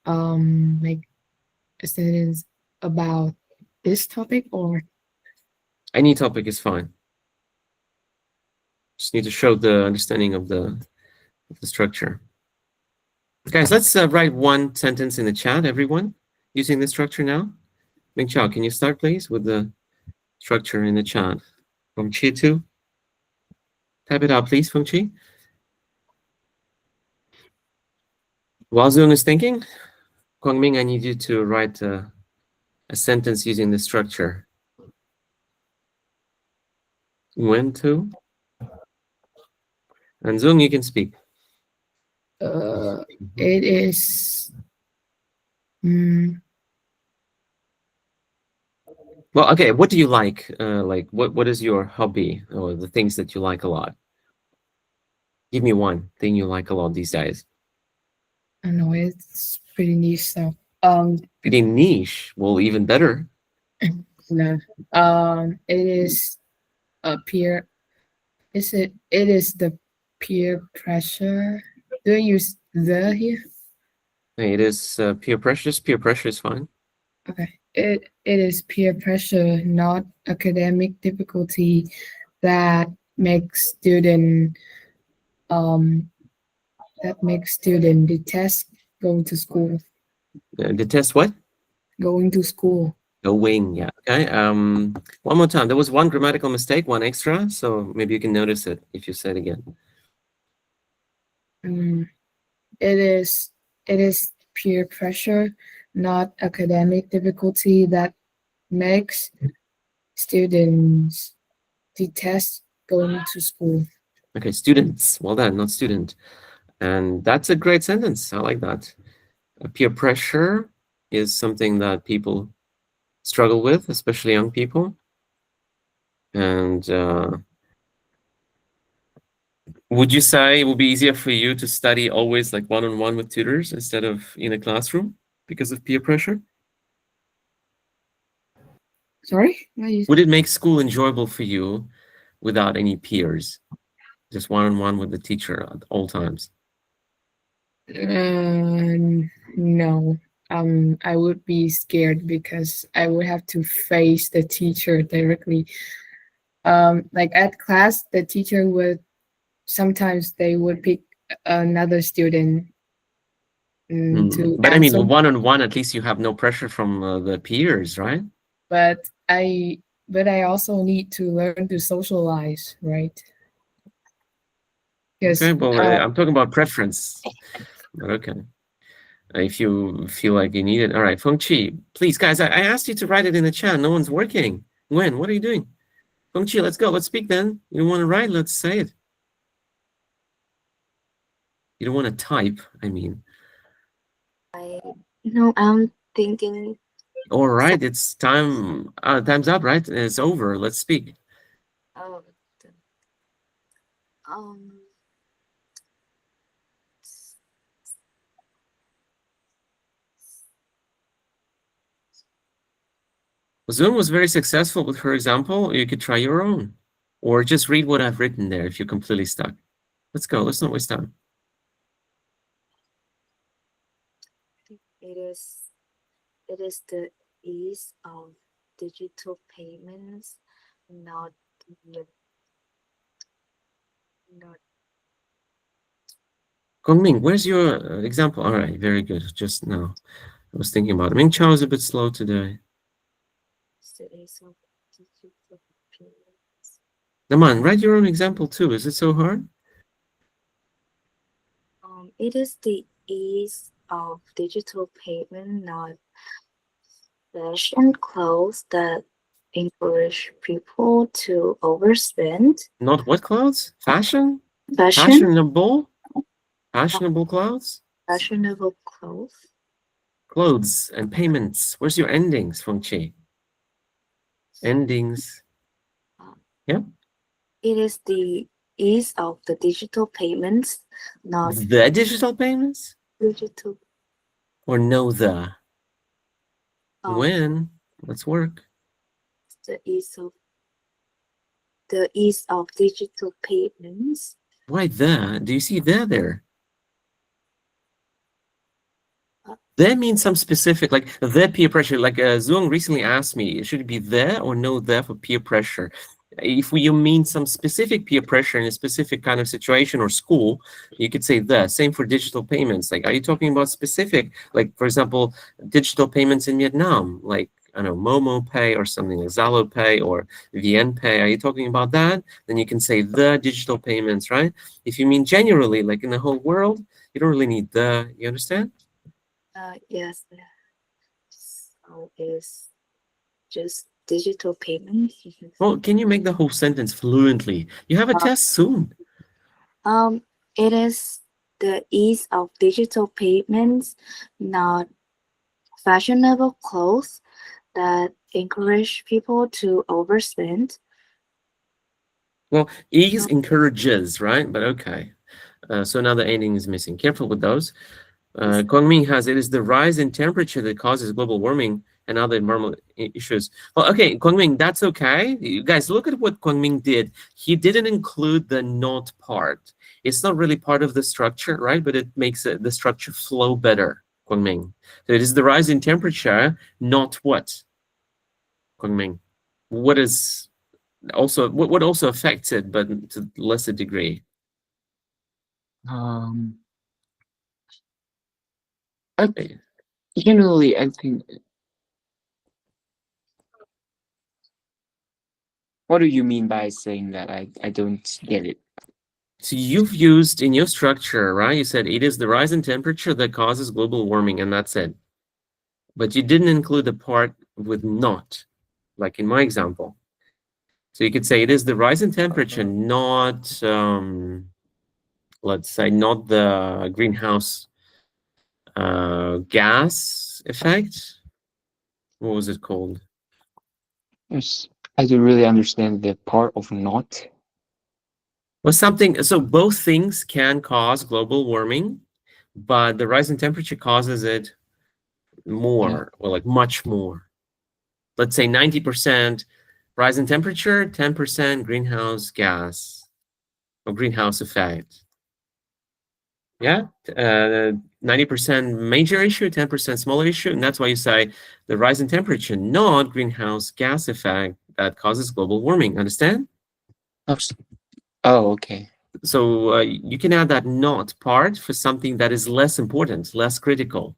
Speaker 7: make a sentence about this topic or?
Speaker 2: Any topic is fine. Just need to show the understanding of the structure. Guys, let's write one sentence in the chat, everyone, using the structure now. Ming Chao, can you start, please, with the structure in the chat? Feng Chi, too. Type it out, please, Feng Chi. While Zoom is thinking, Guangming, I need you to write a sentence using the structure. When to? And Zoom, you can speak.
Speaker 7: It is.
Speaker 2: Well, okay, what do you like? Like, what is your hobby or the things that you like a lot? Give me one thing you like a lot these days.
Speaker 7: I know it's pretty niche stuff.
Speaker 2: Pretty niche. Well, even better.
Speaker 7: No. It is a peer. It is the peer pressure. Do you use the here?
Speaker 2: It is peer pressure. Peer pressure is fine.
Speaker 7: Okay. It is peer pressure, not academic difficulty, that makes student detest going to school.
Speaker 2: Detest what?
Speaker 7: Going to school.
Speaker 2: Going, yeah. Okay. One more time. There was one grammatical mistake, one extra. So maybe you can notice it if you say it again.
Speaker 7: It is peer pressure, not academic difficulty, that makes students detest going to school.
Speaker 2: Okay, students. Well done, not student. And that's a great sentence. I like that. Peer pressure is something that people struggle with, especially young people. And would you say it would be easier for you to study always like one-on-one with tutors instead of in a classroom because of peer pressure?
Speaker 7: Sorry?
Speaker 2: Would it make school enjoyable for you without any peers? Just one-on-one with the teacher at all times?
Speaker 7: No. I would be scared because I would have to face the teacher directly. Like at class, the teacher would sometimes they would pick another student to
Speaker 2: But I
Speaker 7: answer.
Speaker 2: mean, one-on-one, at least you have no pressure from the peers, right?
Speaker 7: But I also need to learn to socialize, right?
Speaker 2: Okay, well, I'm talking about preference. But okay. If you feel like you need it. All right, Feng Chi, please, guys, I asked you to write it in the chat. No one's working. When? What are you doing? Feng Chi, let's go. Let's speak then. You don't want to write? Let's say it. You don't want to type, I mean.
Speaker 4: No, I'm thinking.
Speaker 2: All right, it's time. Time's up, right? It's over. Let's speak.
Speaker 4: Oh, um,
Speaker 2: Zoom was very successful with her example. You could try your own, or just read what I've written there if you're completely stuck. Let's go. Let's not waste time.
Speaker 4: it is the ease of digital payments, not the- not
Speaker 2: Gongming, where's your example? All right, very good. Just now, I was thinking about it. Ming Chao is a bit slow today.
Speaker 4: the ease of digital payments.
Speaker 2: Naman, write your own example too. Is it so hard?
Speaker 4: It is the ease of digital payment, not fashion clothes that encourage people to overspend.
Speaker 2: Not what clothes? Fashion?
Speaker 4: Fashion,
Speaker 2: Fashionable? Fashionable clothes?
Speaker 4: fashionable clothes.
Speaker 2: Clothes and payments. Where's your endings, Feng Chi? Endings. Yeah.
Speaker 4: It is the ease of the digital payments, not
Speaker 2: The digital payments?
Speaker 4: digital.
Speaker 2: Or no the?
Speaker 4: um,
Speaker 2: When? Let's work.
Speaker 4: the ease of digital payments.
Speaker 2: Why the? Do you see the there?
Speaker 4: Uh,
Speaker 2: There means some specific, like the peer pressure. Like Zhuang recently asked me, should it be there or no there for peer pressure? If you mean some specific peer pressure in a specific kind of situation or school, you could say the. Same for digital payments. Like, are you talking about specific, like, for example, digital payments in Vietnam, like, I don't know, Momo Pay or something like Zalo Pay or VN Pay? Are you talking about that? Then you can say the digital payments, right? If you mean generally, like in the whole world, you don't really need the. You understand?
Speaker 4: yes. So is just digital payments.
Speaker 2: Well, can you make the whole sentence fluently? You have a test soon.
Speaker 4: It is the ease of digital payments, not fashionable clothes that encourage people to overspend.
Speaker 2: Well, ease encourages, right? But okay. So now the ending is missing. Careful with those. Guangming has, it is the rise in temperature that causes global warming and other environmental issues. Well, okay, Guangming, that's okay. You guys, look at what Guangming did. He didn't include the not part. It's not really part of the structure, right? But it makes the structure flow better, Guangming. So it is the rise in temperature, not what, Guangming? What is also, what also affects it, but to lesser degree?
Speaker 5: I generally, I think. What do you mean by saying that? I don't get it.
Speaker 2: So you've used in your structure, right? You said it is the rise in temperature that causes global warming, and that's it. But you didn't include the part with not, like in my example. So you could say it is the rise in temperature, not, let's say, not the greenhouse gas effect. What was it called?
Speaker 5: Yes, I don't really understand the part of not.
Speaker 2: Well, something, so both things can cause global warming, but the rise in temperature causes it more, or like much more. Let's say 90% rise in temperature, 10% greenhouse gas or greenhouse effect. Yeah, 90% major issue, 10% smaller issue, and that's why you say the rise in temperature, not greenhouse gas effect that causes global warming. Understand?
Speaker 5: Oh, okay.
Speaker 2: So you can add that not part for something that is less important, less critical.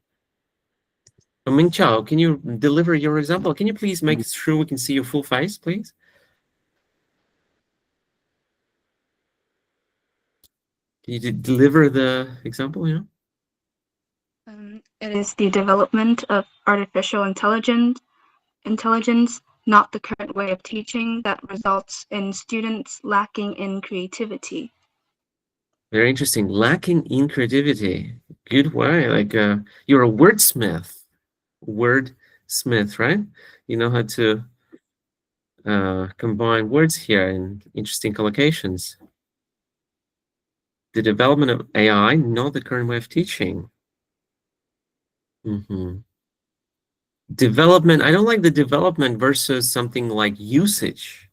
Speaker 2: Ming Chao, can you deliver your example? Can you please make sure we can see your full face, please? Can you deliver the example? Yeah.
Speaker 3: It is the development of artificial intelligence, not the current way of teaching, that results in students lacking in creativity.
Speaker 2: Very interesting. Lacking in creativity. Good way. Like you're a wordsmith. word smith, right? You know how to combine words here in interesting collocations. The development of AI, not the current way of teaching. Development, I don't like the development versus something like usage.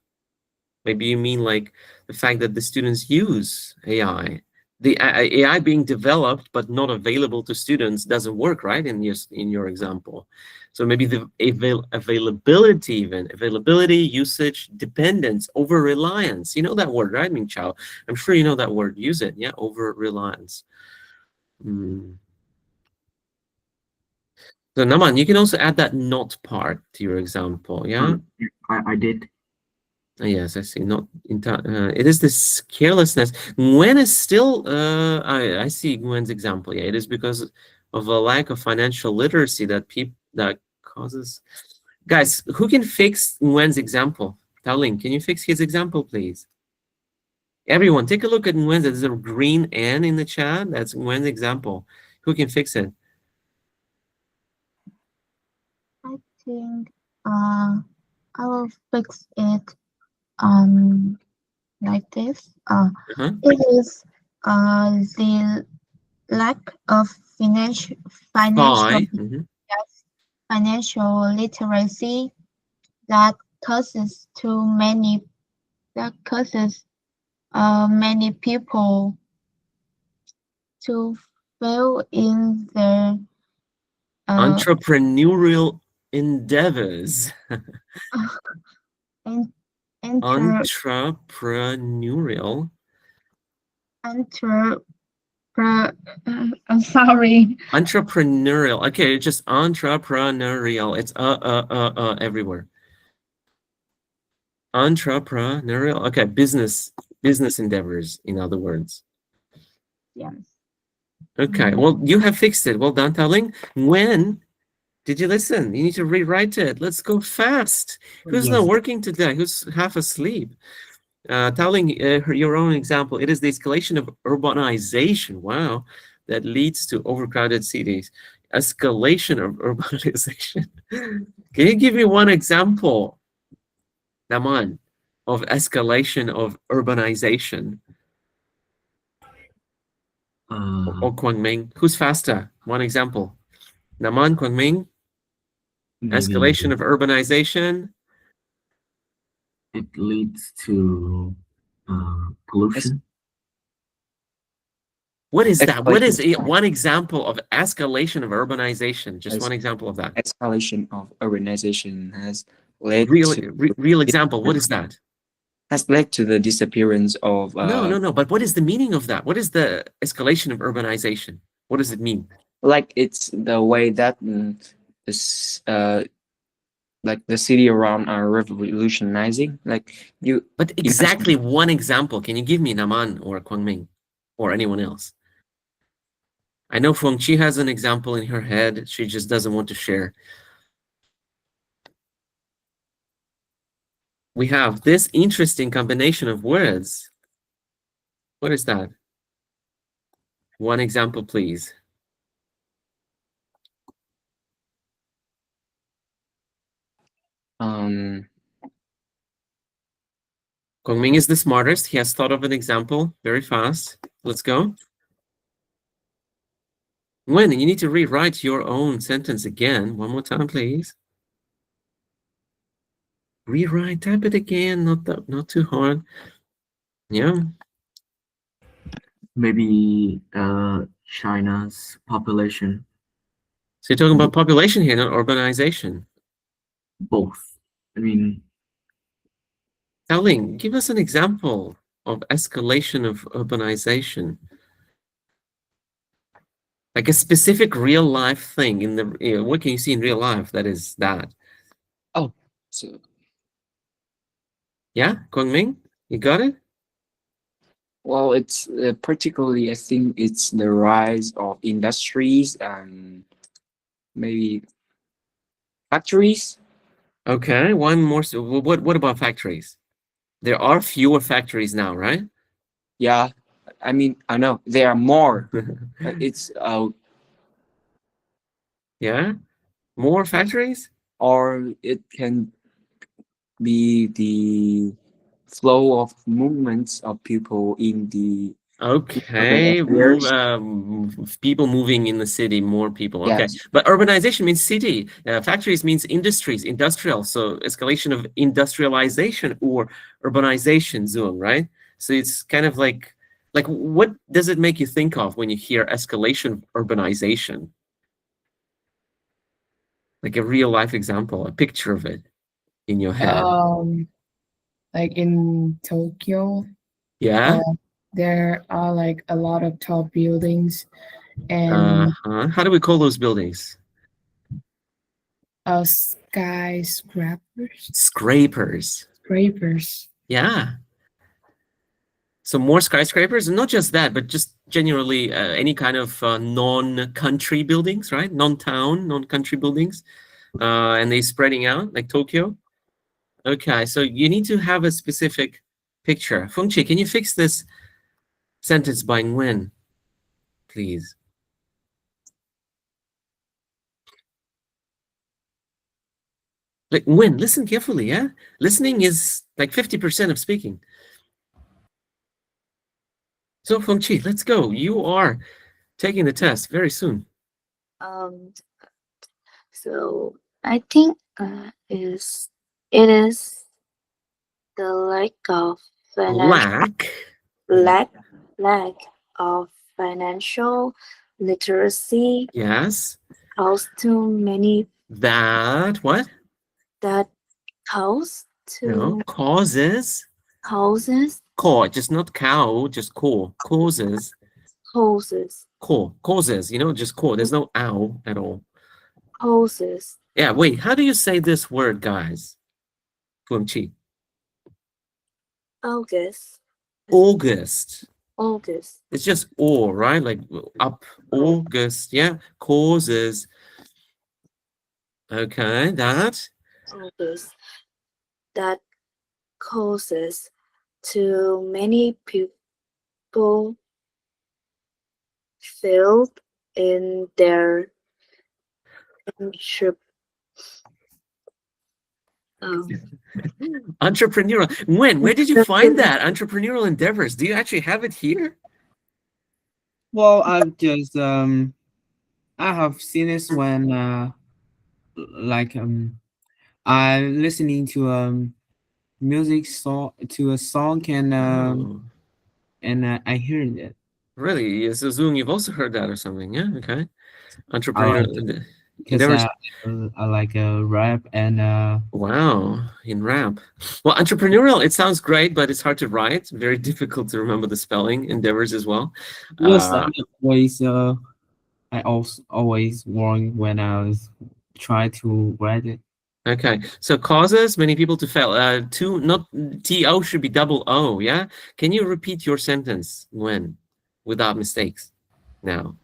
Speaker 2: Maybe you mean like the fact that the students use AI. The AI being developed but not available to students doesn't work, right? In your example. So maybe the availability, even availability, usage, dependence, over reliance. You know that word, right, Ming Chao? I'm sure you know that word. Use it, yeah. Over reliance. So Naman, you can also add that not part to your example, yeah.
Speaker 8: I did.
Speaker 2: Yes, I see. Not it is this carelessness. Nguyen is still I see Nguyen's example. Yeah, it is because of a lack of financial literacy that causes. Guys, who can fix Nguyen's example? Taling, can you fix his example, please? Everyone, take a look at Nguyen's. There's a green N in the chat. That's Nguyen's example. Who can fix it?
Speaker 6: I think I will fix it like this. It is the lack of financial yes, financial literacy that causes many people to fail in their
Speaker 2: Entrepreneurial endeavors. Entrepreneurial.
Speaker 6: I'm sorry.
Speaker 2: Entrepreneurial. Okay, just entrepreneurial. It's everywhere. Entrepreneurial. Okay, business endeavors, in other words.
Speaker 6: Yes.
Speaker 2: Okay, well, you have fixed it. Well done, Taling. When did you listen? You need to rewrite it. Let's go fast. Who's not working today? Who's half asleep? Telling your own example, it is the escalation of urbanization, wow, that leads to overcrowded cities. Escalation of urbanization. Can you give me one example, Naman, of escalation of urbanization? Or Kwangming? Who's faster? One example. Naman, Kwangming? Escalation of urbanization.
Speaker 8: It leads to pollution.
Speaker 2: What is that? What is one example of escalation of urbanization? Just one example of that.
Speaker 5: Escalation of urbanization has led
Speaker 2: real example. What is that?
Speaker 5: Has led to the disappearance of
Speaker 2: no. But what is the meaning of that? What is the escalation of urbanization? What does it mean?
Speaker 5: Like it's the way that this like the city around are revolutionizing. Like you.
Speaker 2: But exactly one example. Can you give me, Naman or Kwangming or anyone else? I know Feng Chi has an example in her head. She just doesn't want to share. We have this interesting combination of words. What is that? One example, please. Gongming is the smartest. He has thought of an example very fast. Let's go. When you need to rewrite your own sentence again. One more time, please. Rewrite, type it again. Not too hard. Yeah.
Speaker 8: Maybe China's population.
Speaker 2: So you're talking about population here, not urbanization.
Speaker 8: Both. I mean,
Speaker 2: Ling, give us an example of escalation of urbanization. Like a specific real life thing in the what can you see in real life that is that?
Speaker 5: Oh, so
Speaker 2: yeah, Kwangming, you got it?
Speaker 5: Well, it's particularly, I think it's the rise of industries and maybe factories.
Speaker 2: Okay, one more. What about factories? There are fewer factories now, right?
Speaker 5: Yeah, I mean, I know there are more. It's
Speaker 2: yeah. More factories?
Speaker 5: or it can be the flow of movements of people in the
Speaker 2: Okay,
Speaker 5: areas.
Speaker 2: people moving in the city, more people. Okay,
Speaker 5: Yes.
Speaker 2: but urbanization means city. Factories means industries, industrial. So escalation of industrialization or urbanization zone, right? So it's kind of like what does it make you think of when you hear escalation of urbanization? Like a real life example, a picture of it in your head.
Speaker 7: Like in Tokyo,
Speaker 2: Yeah.
Speaker 7: there are like a lot of tall buildings and
Speaker 2: How do we call those buildings?
Speaker 7: skyscrapers.
Speaker 2: Scrapers.
Speaker 7: Scrapers.
Speaker 2: Yeah. So more skyscrapers, and not just that, but just generally any kind of non-country buildings, right? Non-town, non-country buildings, and they spreading out like Tokyo. Okay, so you need to have a specific picture. Fengqi, can you fix this sentence by Nguyen, please? Like Nguyen, listen carefully, yeah? Listening is like 50% of speaking. So Fengqi, let's go. You are taking the test very soon.
Speaker 4: Um, so I think it is the lack of financial
Speaker 2: Lack,
Speaker 4: lack of financial literacy
Speaker 2: yes.
Speaker 4: cause too many
Speaker 2: That, what?
Speaker 4: that cause
Speaker 2: No,
Speaker 4: to
Speaker 2: causes.
Speaker 4: causes
Speaker 2: Just not cow, just core. Causes.
Speaker 4: causes
Speaker 2: Causes, just core. There's no ow at all.
Speaker 4: causes
Speaker 2: Yeah, wait, how do you say this word, guys? Fengqi.
Speaker 4: August
Speaker 2: August.
Speaker 4: August
Speaker 2: It's just or, right? Like up August, yeah. Causes. Okay, that.
Speaker 4: August that causes too many people failed in their entrep- um,
Speaker 2: Entrepreneurial. Where did you find that? Entrepreneurial endeavors. Do you actually have it here?
Speaker 1: Well, I've just I have seen this when like I'm listening to music song to a song
Speaker 2: Oh,
Speaker 1: and I hear it.
Speaker 2: really? So Zoom, you've also heard that or something? Yeah, okay.
Speaker 1: I like it
Speaker 2: Entrepreneurial
Speaker 1: because
Speaker 2: endeavors.
Speaker 1: I like rap and
Speaker 2: Wow, in rap. Well, entrepreneurial, it sounds great, but it's hard to write. Very difficult to remember the spelling. Endeavors as well.
Speaker 1: yes, I also always wrong when I was trying to write it.
Speaker 2: Okay, so causes many people to fail. Not TO should be double O, yeah? Can you repeat your sentence when without mistakes now?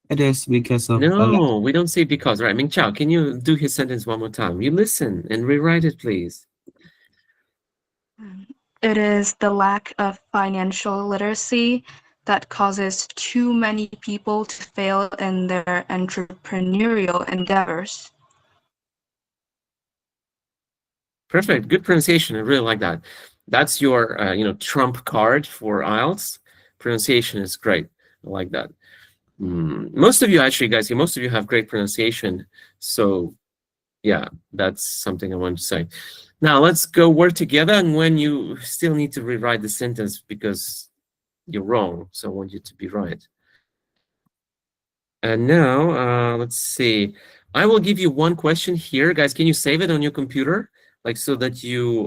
Speaker 1: It is because of
Speaker 2: No, we don't say because, right? Ming Chao, can you do his sentence one more time? You listen and rewrite it, please.
Speaker 3: It is the lack of financial literacy that causes too many people to fail in their entrepreneurial endeavors.
Speaker 2: Perfect. Good pronunciation. I really like that. That's your, trump card for IELTS. Pronunciation is great. I like that. Most of you actually, guys, most of you have great pronunciation. So yeah, that's something I want to say. Now let's go work together. And when you still need to rewrite the sentence because you're wrong. So I want you to be right. And now, let's see. I will give you one question here. Guys, can you save it on your computer? Like so that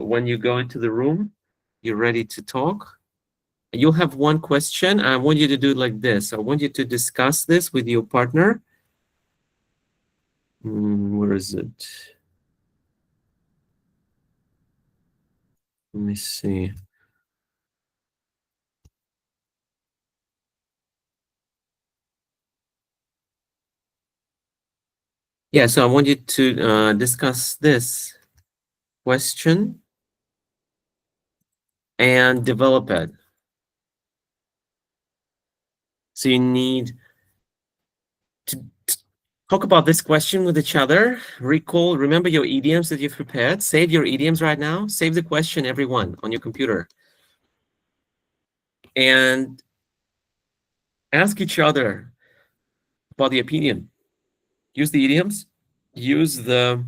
Speaker 2: when you go into the room, you're ready to talk. You'll have one question. I want you to do it like this. I want you to discuss this with your partner. Where is it? Let me see. Yeah, so I want you to discuss this question and develop it. So you need to Talk about this question with each other. Remember your idioms that you've prepared. Save your idioms right now. Save the question, everyone, on your computer. And ask each other about the opinion. Use the idioms. Use the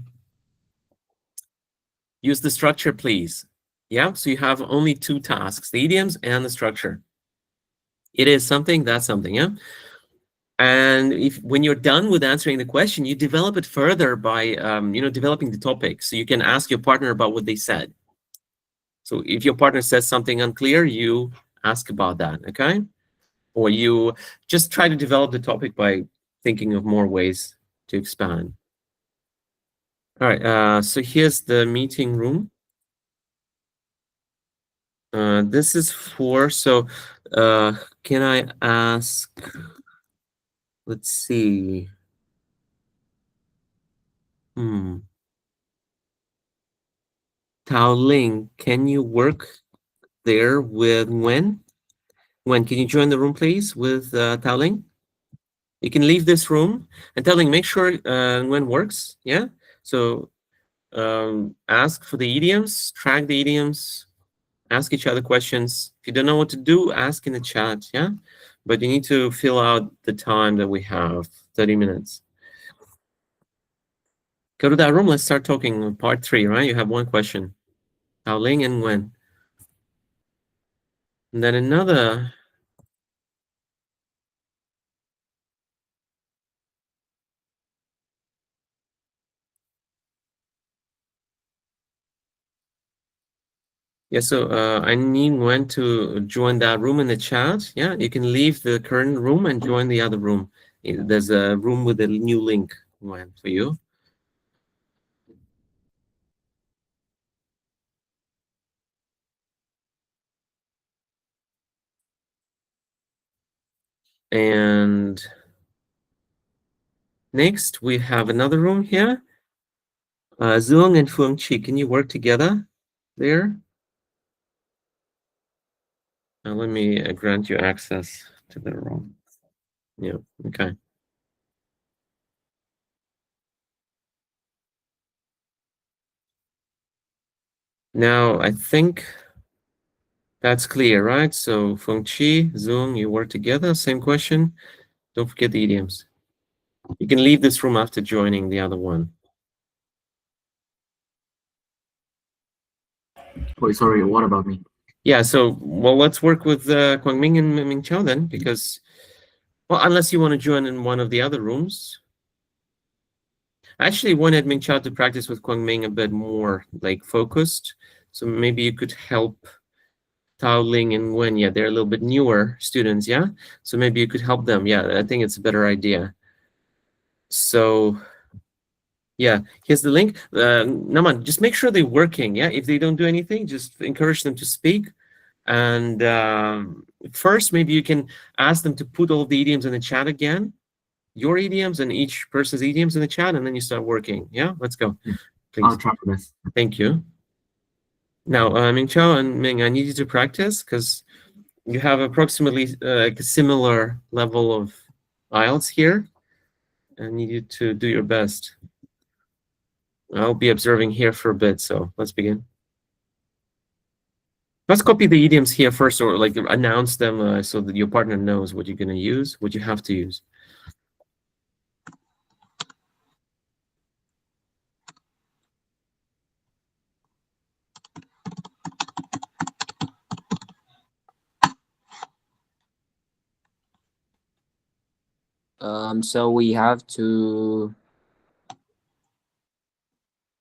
Speaker 2: structure, please. Yeah, so you have only two tasks, the idioms and the structure. It is something, that's something, yeah? And when you're done with answering the question, you develop it further by developing the topic. So you can ask your partner about what they said. So if your partner says something unclear, you ask about that, okay? Or you just try to develop the topic by thinking of more ways to expand. All right, so here's the meeting room. This is for, so can I ask, let's see. Tao Ling, can you work there with Wen? Wen, can you join the room, please, with Tao Ling? You can leave this room. And Tao Ling, make sure Wen works, yeah? So ask for the idioms, track the idioms, ask each other questions. If you don't know what to do, ask in the chat, yeah? But you need to fill out the time that we have, 30 minutes. Go to that room, let's start talking part 3, right? You have one question. Tao Ling and Wen. And then another. Yeah, so I need Wen to join that room in the chat. Yeah, you can leave the current room and join the other room. There's a room with a new link, Wen, for you. And next, we have another room here. Zhuang and Feng Qi, can you work together there? Let me grant you access to the room. Yeah, okay. Now, I think that's clear, right? So Feng Qi, Zhuang, you work together. Same question. Don't forget the idioms. You can leave this room after joining the other one.
Speaker 8: Wait, sorry, what about me?
Speaker 2: Yeah, so, well, let's work with Guangming and Ming Chao then, because, well, unless you want to join in one of the other rooms. I actually wanted Ming Chao to practice with Guangming a bit more, like, focused. So maybe you could help Tao Ling and Wen. Yeah, they're a little bit newer students, yeah? So maybe you could help them. Yeah, I think it's a better idea. So, yeah, here's the link. Naman, just make sure they're working, yeah? If they don't do anything, just encourage them to speak. And first, maybe you can ask them to put all the idioms in the chat again, your idioms and each person's idioms in the chat, and then you start working. Yeah, let's go. Please.
Speaker 8: I'll try my best.
Speaker 2: Thank you. Now, Ming Chao and Ming, I need you to practice because you have approximately a similar level of IELTS here. I need you to do your best. I'll be observing here for a bit, so let's begin. Let's copy the idioms here first, or like announce them so that your partner knows what you're going to use, what you have to use.
Speaker 5: So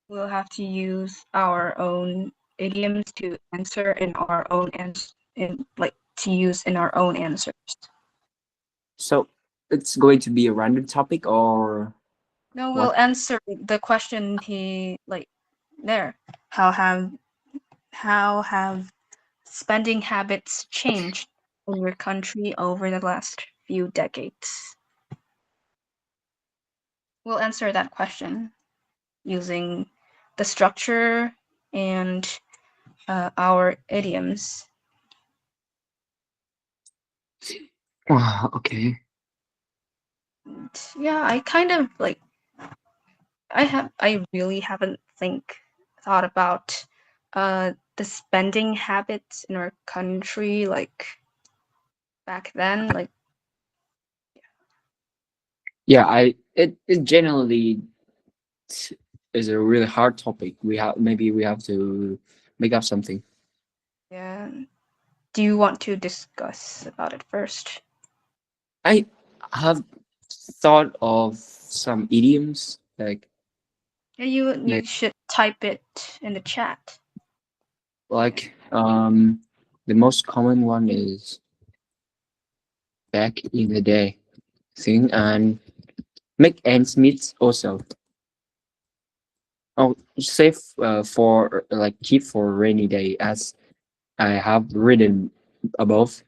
Speaker 3: We'll have to use our own idioms to answer in our own to use in our own answers.
Speaker 5: So it's going to be a random topic, or
Speaker 3: No, we'll answer the question there. How have spending habits changed in your country over the last few decades? We'll answer that question using the structure and our idioms.
Speaker 5: okay.
Speaker 3: But yeah, I kind of like I really haven't thought about the spending habits in our country like back then. Like
Speaker 5: Yeah, it generally is a really hard topic. Maybe we have to make up something.
Speaker 3: yeah. Do you want to discuss about it first?
Speaker 5: I have thought of some idioms
Speaker 3: Yeah, you
Speaker 5: like
Speaker 3: should type it in the chat.
Speaker 5: like the most common one is back in the day thing, and make ends meet also. Oh, save for like keep for rainy day, as I have written above.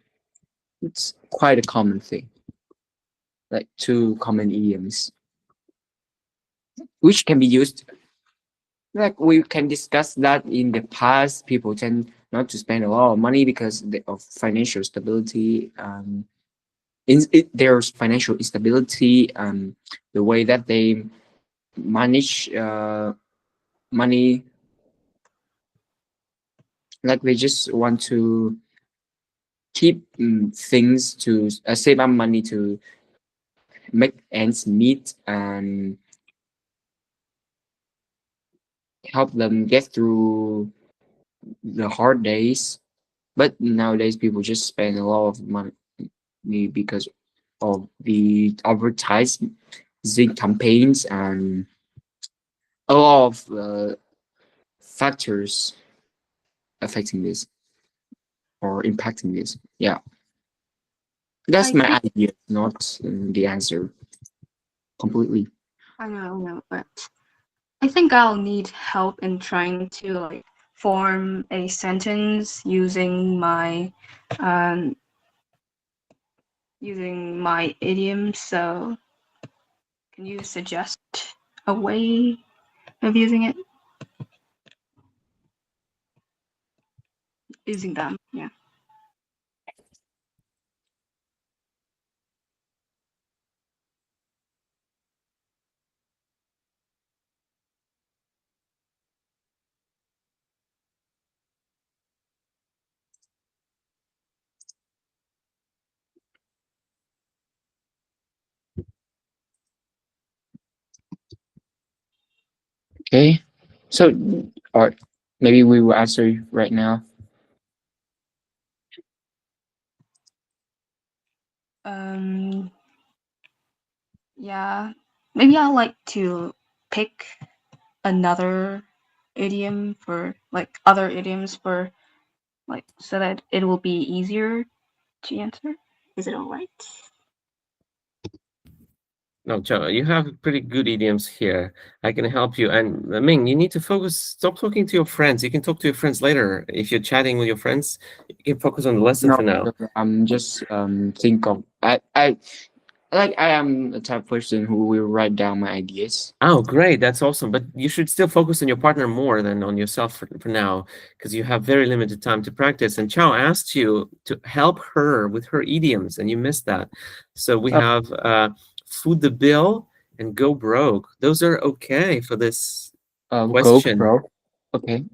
Speaker 5: It's quite a common thing. Like two common idioms, which can be used. Like we can discuss that in the past, people tend not to spend a lot of money because of financial stability. There's financial instability. The way that they manage money, like they just want to keep things to save up money to make ends meet and help them get through the hard days. But nowadays, people just spend a lot of money because of the advertising campaigns and a lot of factors affecting this or impacting this. Yeah, that's
Speaker 3: I
Speaker 5: my
Speaker 3: think
Speaker 5: idea, not the answer completely.
Speaker 3: I know, but I think I'll need help in trying to like form a sentence um using my idiom. So can you suggest a way of using it? Using them, yeah.
Speaker 5: Okay, so or maybe we will answer right now.
Speaker 3: Um, yeah. Maybe I'll like to pick another idiom for like other idioms for like so that it will be easier to answer. Is it all right?
Speaker 2: No, Joe, you have pretty good idioms here. I can help you. And Ming, you need to focus. Stop talking to your friends. You can talk to your friends later. If you're chatting with your friends, you can focus on the lesson
Speaker 5: No,
Speaker 2: for now.
Speaker 5: I'm just think of I am the type of person who will write down my ideas.
Speaker 2: Oh, great. That's awesome. But you should still focus on your partner more than on yourself for now, because you have very limited time to practice. And Chow asked you to help her with her idioms, and you missed that. So we
Speaker 5: Oh,
Speaker 2: have food the bill and go broke. Those are okay for this
Speaker 5: go
Speaker 2: question.
Speaker 5: bro. Okay.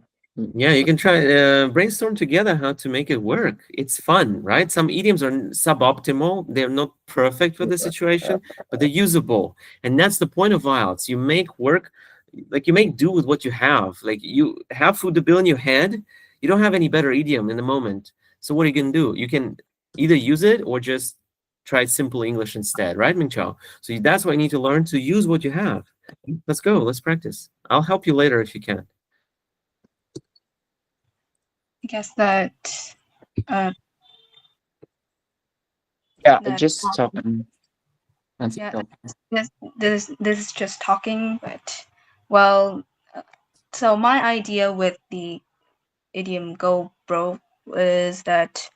Speaker 2: Yeah, you can try brainstorm together how to make it work. It's fun, right? Some idioms are suboptimal. They're not perfect for the situation, but they're usable. And that's the point of IELTS. You make work, like you make do with what you have. Like you have food to bill in your head. You don't have any better idiom in the moment. So what are you going to do? You can either use it or just try simple English instead, right, Ming Chao? So that's why you need to learn to use what you have. Let's go. Let's practice. I'll help you later if you can.
Speaker 3: I guess that uh
Speaker 5: Yeah,
Speaker 3: that
Speaker 5: just stop and think
Speaker 3: yeah
Speaker 5: of.
Speaker 3: this is just talking, but well, so my idea with the idiom "go broke" is that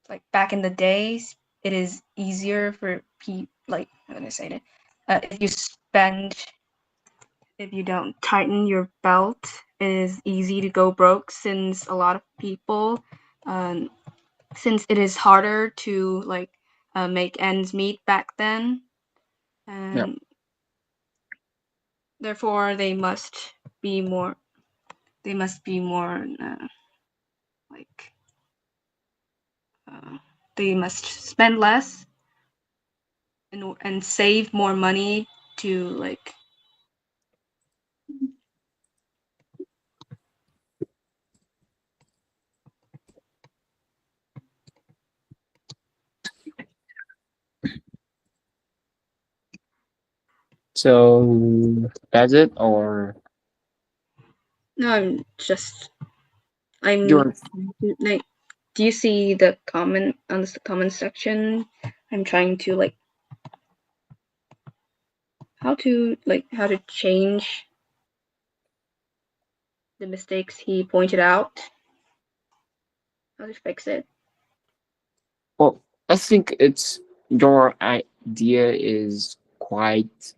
Speaker 3: like back in the days, it is easier for people like how can I say it? If you spend if you don't tighten your belt, it is easy to go broke since a lot of people, um, since it is harder to like make ends meet back then, and therefore they must be more. They must be more like they must spend less and save more money to like.
Speaker 5: So that's it, or
Speaker 3: No, I'm
Speaker 5: you're
Speaker 3: like. Do you see the comment on the comment section? I'm trying to like how to change the mistakes he pointed out. How to fix it?
Speaker 5: well? I think it's your idea is quite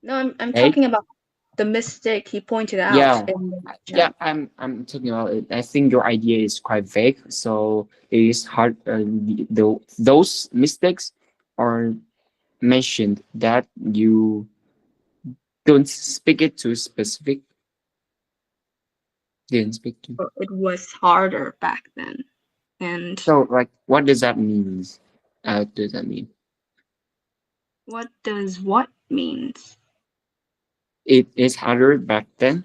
Speaker 3: No, I'm
Speaker 5: vague.
Speaker 3: talking about the mistake he pointed out
Speaker 5: Yeah,
Speaker 3: in the
Speaker 5: yeah.
Speaker 3: chat.
Speaker 5: I'm talking about it. I think your idea is quite vague, so it is hard. Those mistakes are mentioned that you don't speak it to specific. Didn't speak to.
Speaker 3: It was harder back then, and
Speaker 5: So, like, what does that mean? Does that mean
Speaker 3: what does what means?
Speaker 5: it is harder back then?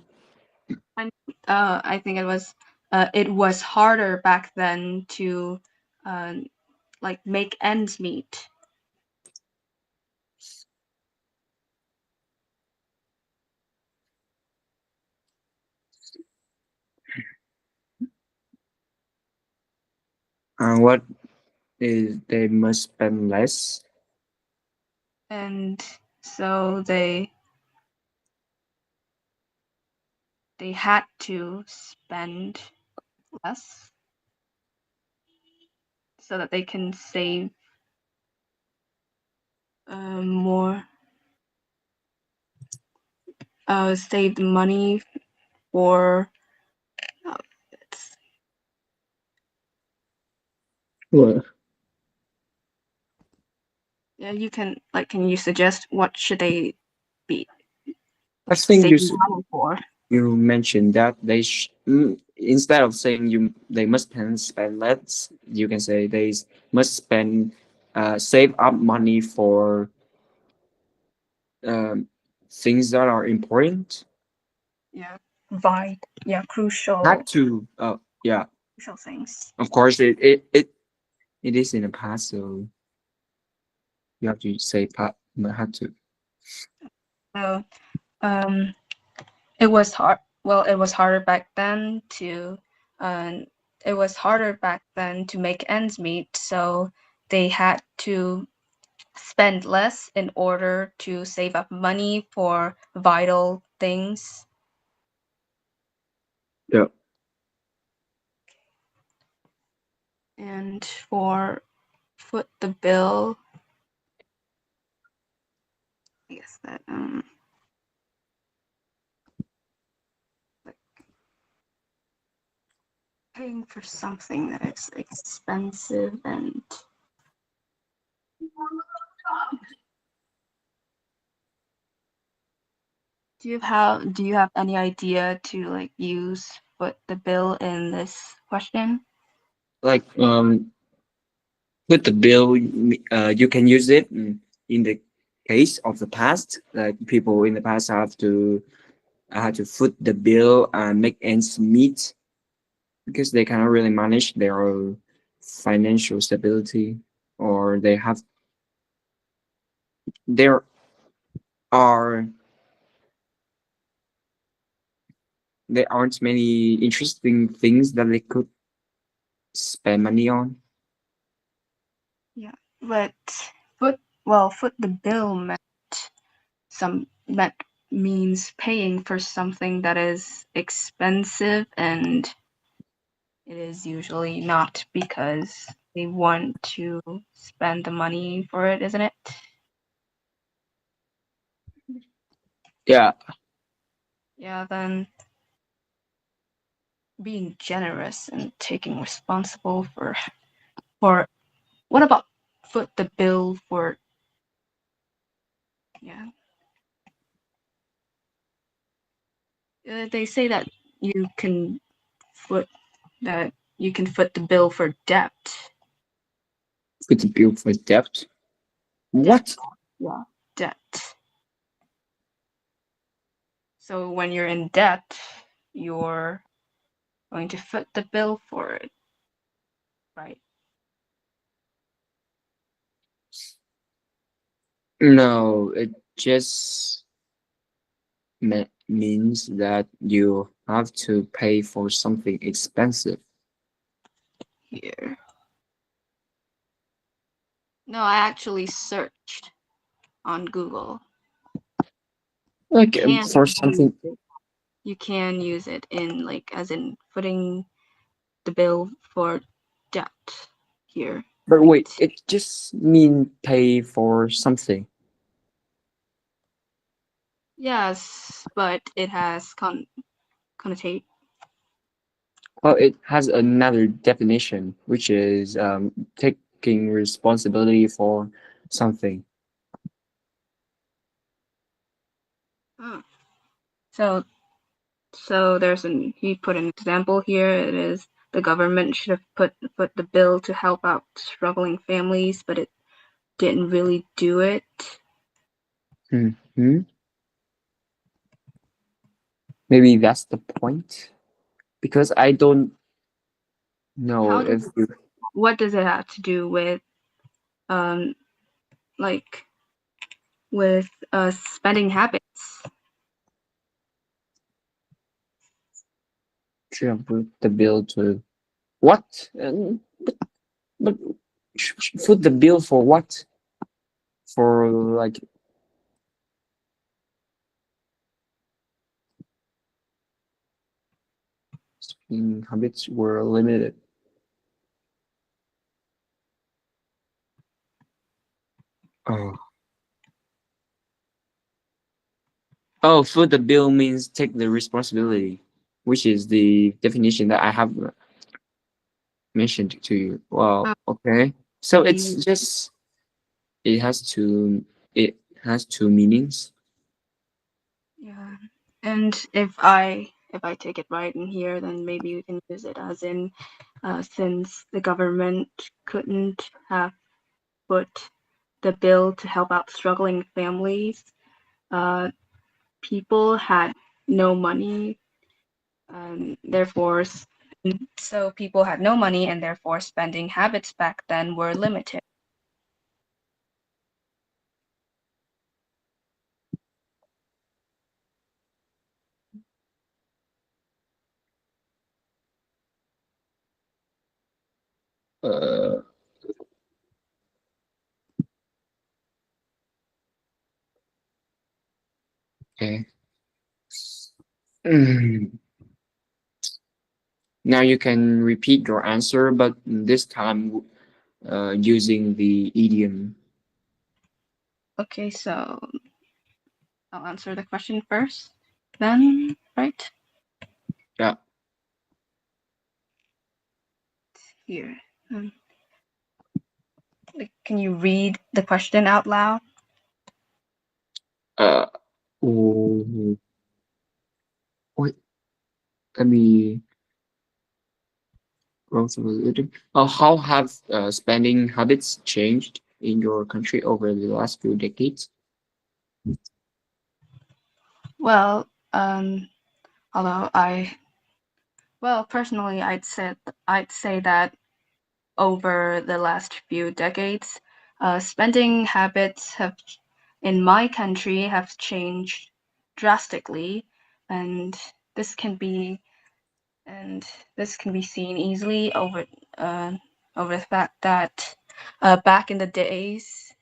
Speaker 3: I think it was harder back then to like make ends meet.
Speaker 5: What is they must spend less?
Speaker 3: And so they had to spend less so that they can save more save the money for it's,
Speaker 5: Well,
Speaker 3: yeah, you can you suggest what should they be
Speaker 5: I think
Speaker 3: saving money for?
Speaker 5: you mentioned that instead of saying they must spend less, you can say they must spend save up money for um, things that are important.
Speaker 3: Yeah, crucial
Speaker 5: Not to yeah,
Speaker 3: crucial things.
Speaker 5: of course it is in the past, so you have to say part have to.
Speaker 3: So um it was hard. Well, it was harder back then to um it was harder back then to make ends meet, so they had to spend less in order to save up money for vital things.
Speaker 5: Yeah.
Speaker 3: And for foot the bill, I guess that like paying for something that is expensive and do you have any idea to like use foot the bill in this question?
Speaker 5: Like with the bill, you can use it in the case of the past. Like people in the past have to foot the bill and make ends meet because they cannot really manage their financial stability, or there are there aren't many interesting things that they could spend money on.
Speaker 3: Yeah, but foot the bill meant means paying for something that is expensive, and it is usually not because they want to spend the money for it, isn't it?
Speaker 5: Yeah,
Speaker 3: Yeah, then being generous and taking responsible for what about foot the bill for, yeah. They say that you can foot foot the bill for debt.
Speaker 5: With the bill for debt. What?
Speaker 3: Yeah, debt. So when you're in debt, you're going to foot the bill for it, right?
Speaker 5: No, it just means that you have to pay for something expensive.
Speaker 3: Here. No, I actually searched on Google.
Speaker 5: Like
Speaker 3: Can
Speaker 5: for something.
Speaker 3: You can use it in like as in footing the bill for debt here.
Speaker 5: But wait,
Speaker 3: Right.
Speaker 5: it just mean pay for something.
Speaker 3: Yes, but it has connotate.
Speaker 5: Well, it has another definition, which is taking responsibility for something.
Speaker 3: So he put an example here. It is the government should have put the bill to help out struggling families, but it didn't really do it.
Speaker 5: Hmm. Maybe that's the point. Because I don't know if you
Speaker 3: What does it have to do with like with spending habits?
Speaker 5: should have put the bill to what? But foot the bill for what? For like spending habits were limited. Oh. Oh, foot the bill means take the responsibility, which is the definition that I have mentioned to you. Well, okay. So it's just it has two it has two meanings.
Speaker 3: Yeah, and if I take it right in here, then maybe we can use it as in since the government couldn't have put the bill to help out struggling families, people had no money, therefore, so people had no money, and therefore spending habits back then were limited.
Speaker 5: Uh, okay. Mm. Now you can repeat your answer, but this time using the idiom.
Speaker 3: Okay, so I'll answer the question first, then, right?
Speaker 5: Yeah.
Speaker 3: Here. Can you read the question out loud?
Speaker 5: Oh, wait. Let me go through a little. How have spending habits changed in your country over the last few decades?
Speaker 3: Well, although personally, I'd say that over the last few decades, spending habits in my country have changed drastically, and this can be seen easily over the fact that back in the days,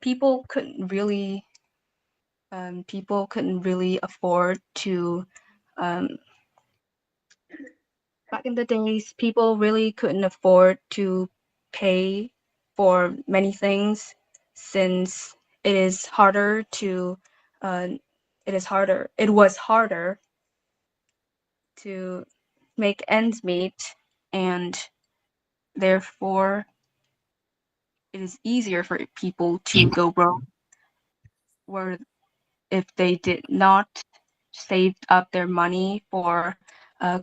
Speaker 3: people couldn't really afford to back in the days, people really couldn't afford to pay for many things since it is harder to it was harder to make ends meet, and therefore it is easier for people to go broke, where if they did not save up their money for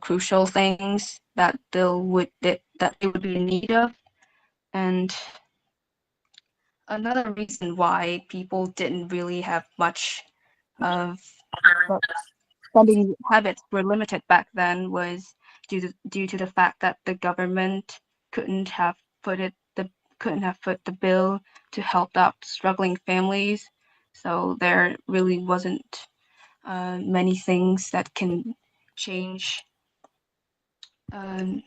Speaker 3: crucial things that they would be in need of. And another reason why people didn't really have much of spending habits were limited back then was due to the fact that the government couldn't have put it the couldn't have put the bill to help out struggling families. So there really wasn't many things that can change. Um,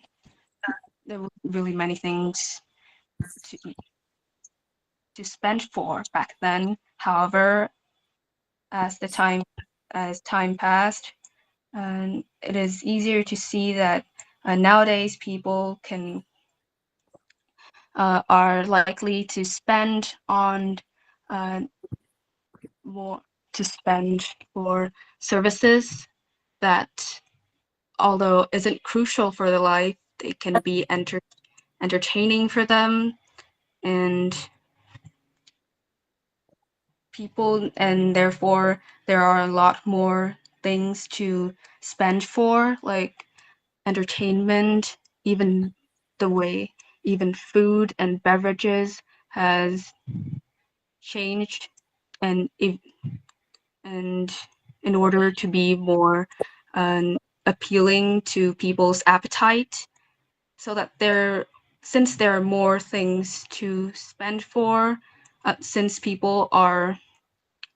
Speaker 3: there were really many things to spend for back then. However, as time passed, it is easier to see that nowadays people are likely to spend on uh, more to spend for services that, although isn't crucial for their life, they can be entertaining for them, and therefore there are a lot more things to spend for, like entertainment, even even food and beverages has changed, and and in order to be more appealing to people's appetite, so that since there are more things to spend for, since people are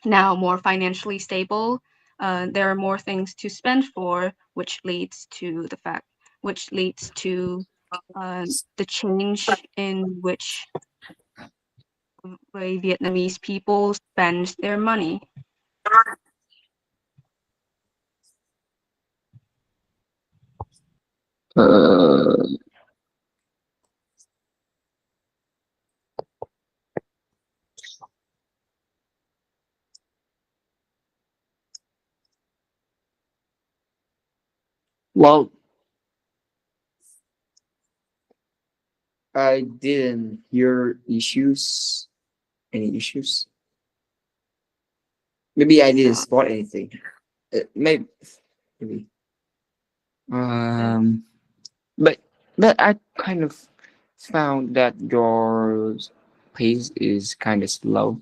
Speaker 3: now more financially stable, there are more things to spend for, which leads to the change in which way Vietnamese people spend their money.
Speaker 5: Uh, well, I didn't hear issues. Any issues? Maybe I didn't spot anything. Maybe. Um, but I kind of found that your pace is kind of slow.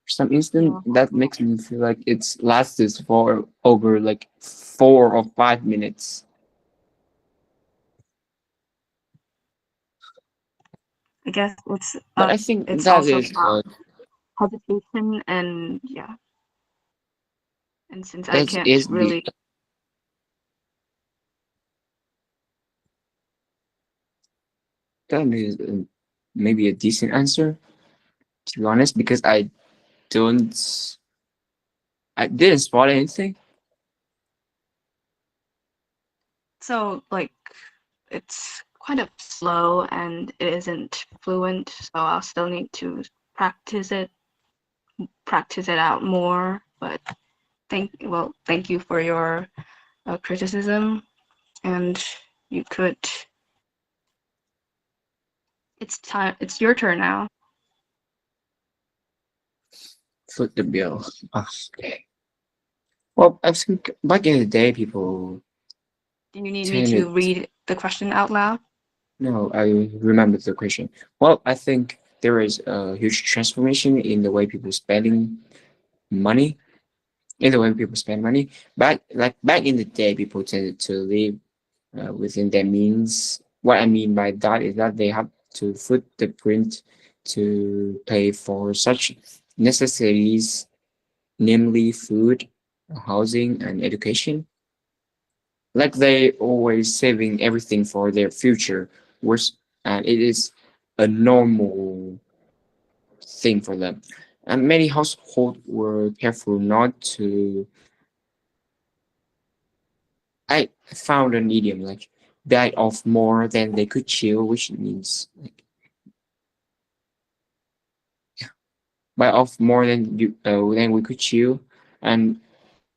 Speaker 5: For some instant, that makes me feel like it's lasted for over like 4 or 5 minutes.
Speaker 3: I guess
Speaker 5: But I think
Speaker 3: it's
Speaker 5: that
Speaker 3: also
Speaker 5: is
Speaker 3: hesitation, and yeah, and since I
Speaker 5: that
Speaker 3: can't
Speaker 5: is the
Speaker 3: really
Speaker 5: that is maybe a decent answer, to be honest, because don't I didn't spot anything.
Speaker 3: so like it's kind of slow and it isn't fluent, so I'll still need to practice it practice it out more. But thank you for your criticism, and you could it's your turn now.
Speaker 5: Foot the bill. Okay. Well, I think back in the day, people
Speaker 3: Do you need me
Speaker 5: tended.
Speaker 3: to read the question out loud?
Speaker 5: No, I remember the question. Well, I think there is a huge transformation in the way people spending money, in the way people spend money. Back in the day, people tended to live within their means. What I mean by that is that they have to foot the print to pay for such necessities, namely food, housing, and education. Like they always saving everything for their future, which and it is a normal thing for them. And many households were careful not to. I found an idiom like bite off more than they could chew, which means like bite off more than we could chew. And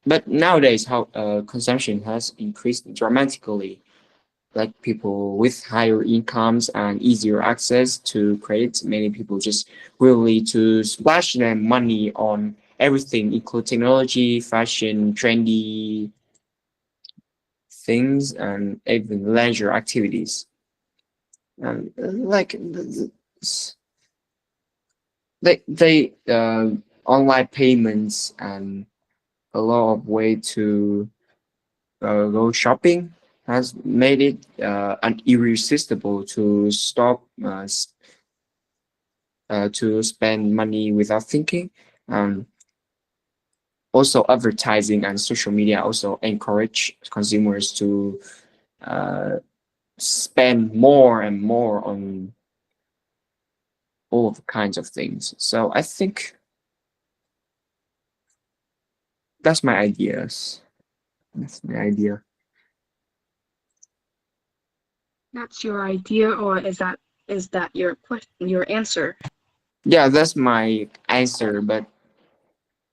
Speaker 5: but nowadays, how consumption has increased dramatically. like people with higher incomes and easier access to credit. Many people just really to splash their money on everything, including technology, fashion, trendy things, and even leisure activities. And they online payments and a lot of way to go shopping has made it irresistible to stop to spend money without thinking. Also, advertising and social media also encourage consumers to uh, spend more and more on all kinds of things. So I think that's my ideas. That's my idea.
Speaker 3: That's your idea, or is that your question, your answer?
Speaker 5: Yeah, that's my answer, but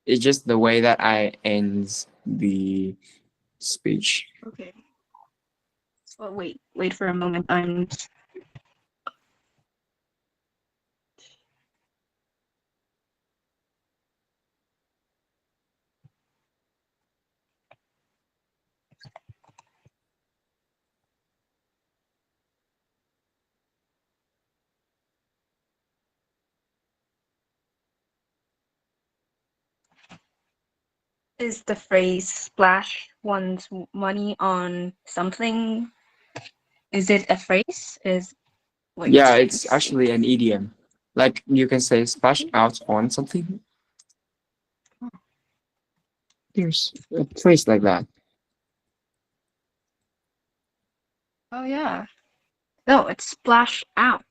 Speaker 5: it's just the way that I end the speech.
Speaker 3: Okay. Well, wait for a moment. I'm Is the phrase splash one's money on something? Is it a phrase?
Speaker 5: Yeah,
Speaker 3: Wait,
Speaker 5: it's
Speaker 3: let's see.
Speaker 5: actually an idiom. Like you can say splash out on something. There's a phrase like that.
Speaker 3: Oh yeah. No, it's splash out.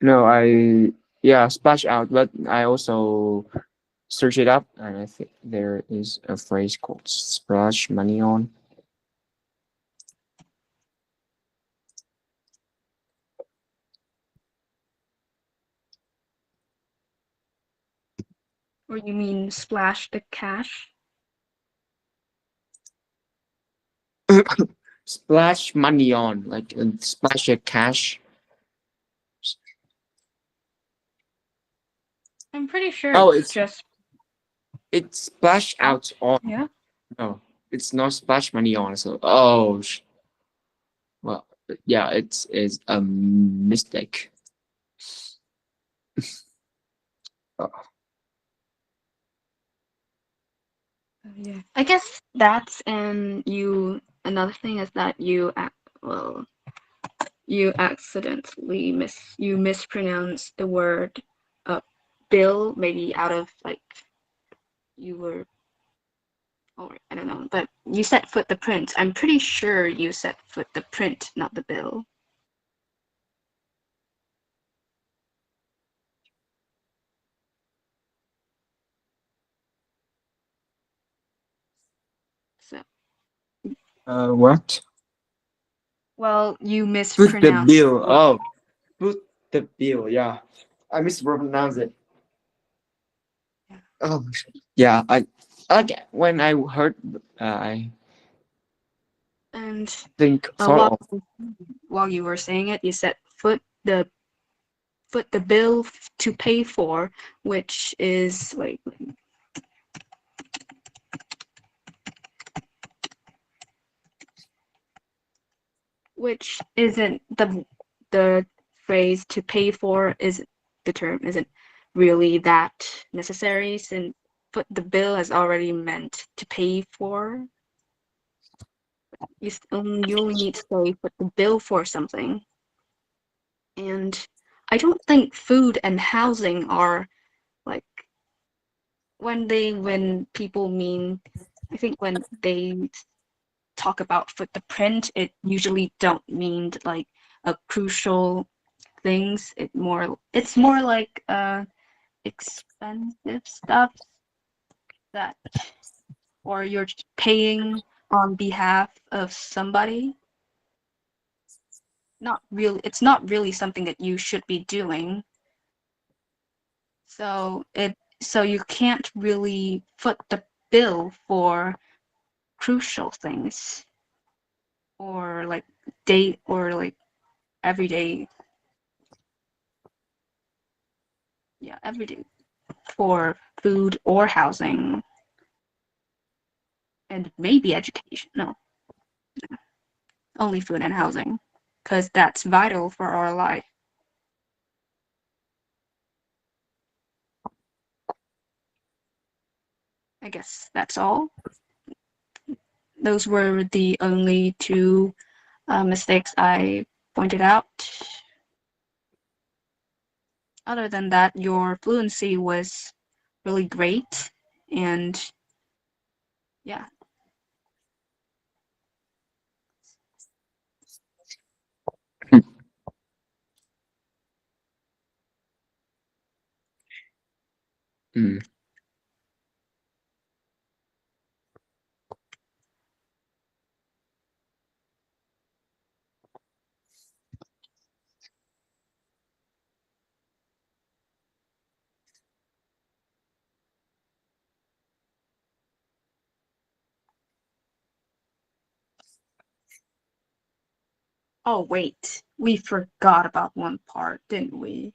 Speaker 5: No, yeah, splash out, but I also search it up and I think there is a phrase called splash money on.
Speaker 3: Or you mean splash the cash?
Speaker 5: Splash money on, like splash your cash.
Speaker 3: I'm pretty sure
Speaker 5: Oh,
Speaker 3: it's just
Speaker 5: it's splash out on.
Speaker 3: yeah.
Speaker 5: No, it's not splash money on. So, oh, well, yeah, it is a mistake. Oh,
Speaker 3: Yeah. I guess that's and you another thing is that well you accidentally mispronounce the word bill, maybe out of like you were, or I don't know, but you said foot the print. I'm pretty sure you said foot the print, not the bill. So
Speaker 5: what?
Speaker 3: well, you
Speaker 5: Put the
Speaker 3: mispronounced
Speaker 5: bill.
Speaker 3: what.
Speaker 5: Oh, put the bill. Yeah, I mispronounced it. Oh, yeah. Okay. When I heard, I
Speaker 3: And
Speaker 5: thought of.
Speaker 3: while you were saying it, you said foot the bill to pay for, which is like which isn't the phrase to pay for is the term isn't really that necessary since foot the bill has already meant to pay for. You only need to say foot the bill for something. And I don't think food and housing are like when people mean I think when they talk about foot the print, it usually don't mean like a crucial things. It's more like expensive stuff that or you're paying on behalf of somebody. It's not really something that you should be doing. So you can't really foot the bill for crucial things. or like date or like everyday. Yeah, everyday for food or housing, and maybe education. No, only food and housing, because that's vital for our life. I guess that's all. Those were the only two mistakes I pointed out. Other than that, your fluency was really great, and yeah.
Speaker 5: Mm.
Speaker 3: Oh wait, we forgot about one part, didn't we?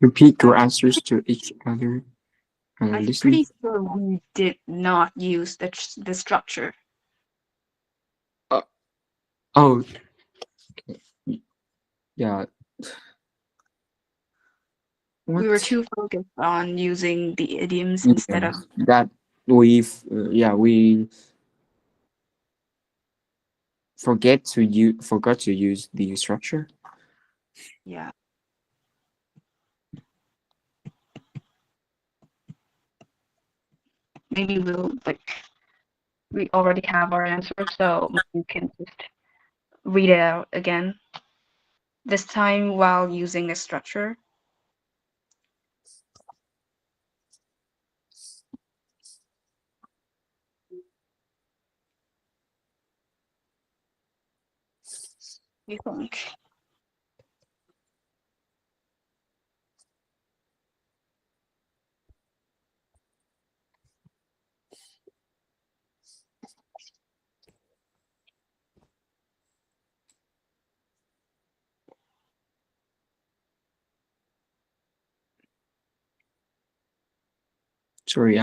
Speaker 5: Repeat your answers to each other.
Speaker 3: I'm
Speaker 5: Listen.
Speaker 3: pretty sure we did not use the structure.
Speaker 5: Oh, yeah. What?
Speaker 3: We were too focused on using the idioms instead of
Speaker 5: that. We forgot to use the structure.
Speaker 3: yeah. Maybe we already have our answer, so you can just read it out again. This time while using the structure. You think?
Speaker 5: Sorry,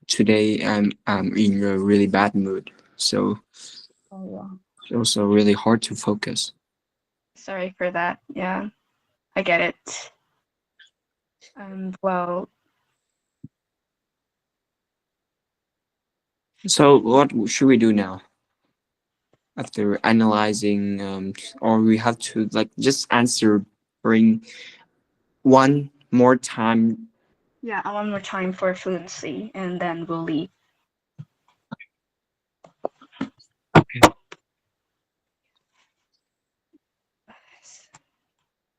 Speaker 5: today I'm in a really bad mood, so
Speaker 3: Oh yeah.
Speaker 5: it's also really hard to focus.
Speaker 3: Sorry for that. Yeah, I get it. Well,
Speaker 5: So what should we do now? After analyzing, or we have to like just answer bring one more time.
Speaker 3: yeah, one more time for fluency, and then we'll leave.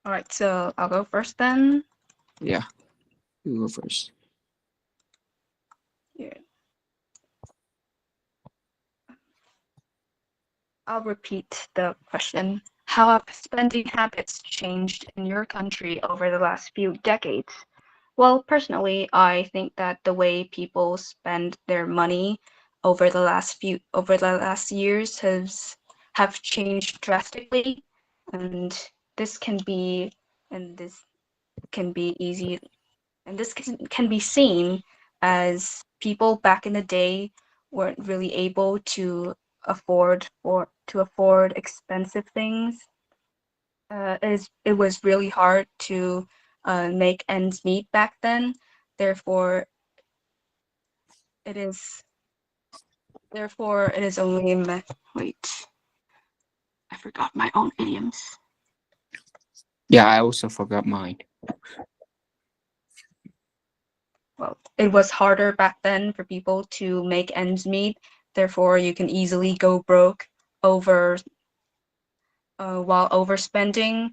Speaker 3: All right, so I'll go first then.
Speaker 5: Yeah, you go first.
Speaker 3: Here. I'll repeat the question. How have spending habits changed in your country over the last few decades? Well, personally, I think that the way people spend their money over the last years have changed drastically, and this can be and this can be easy and this can be seen as people back in the day weren't really able to afford expensive things. It was really hard to make ends meet back then. Therefore, it is only wait. I forgot my own idioms.
Speaker 5: Yeah, I also forgot mine.
Speaker 3: Well, it was harder back then for people to make ends meet. Therefore, you can easily go broke over while overspending,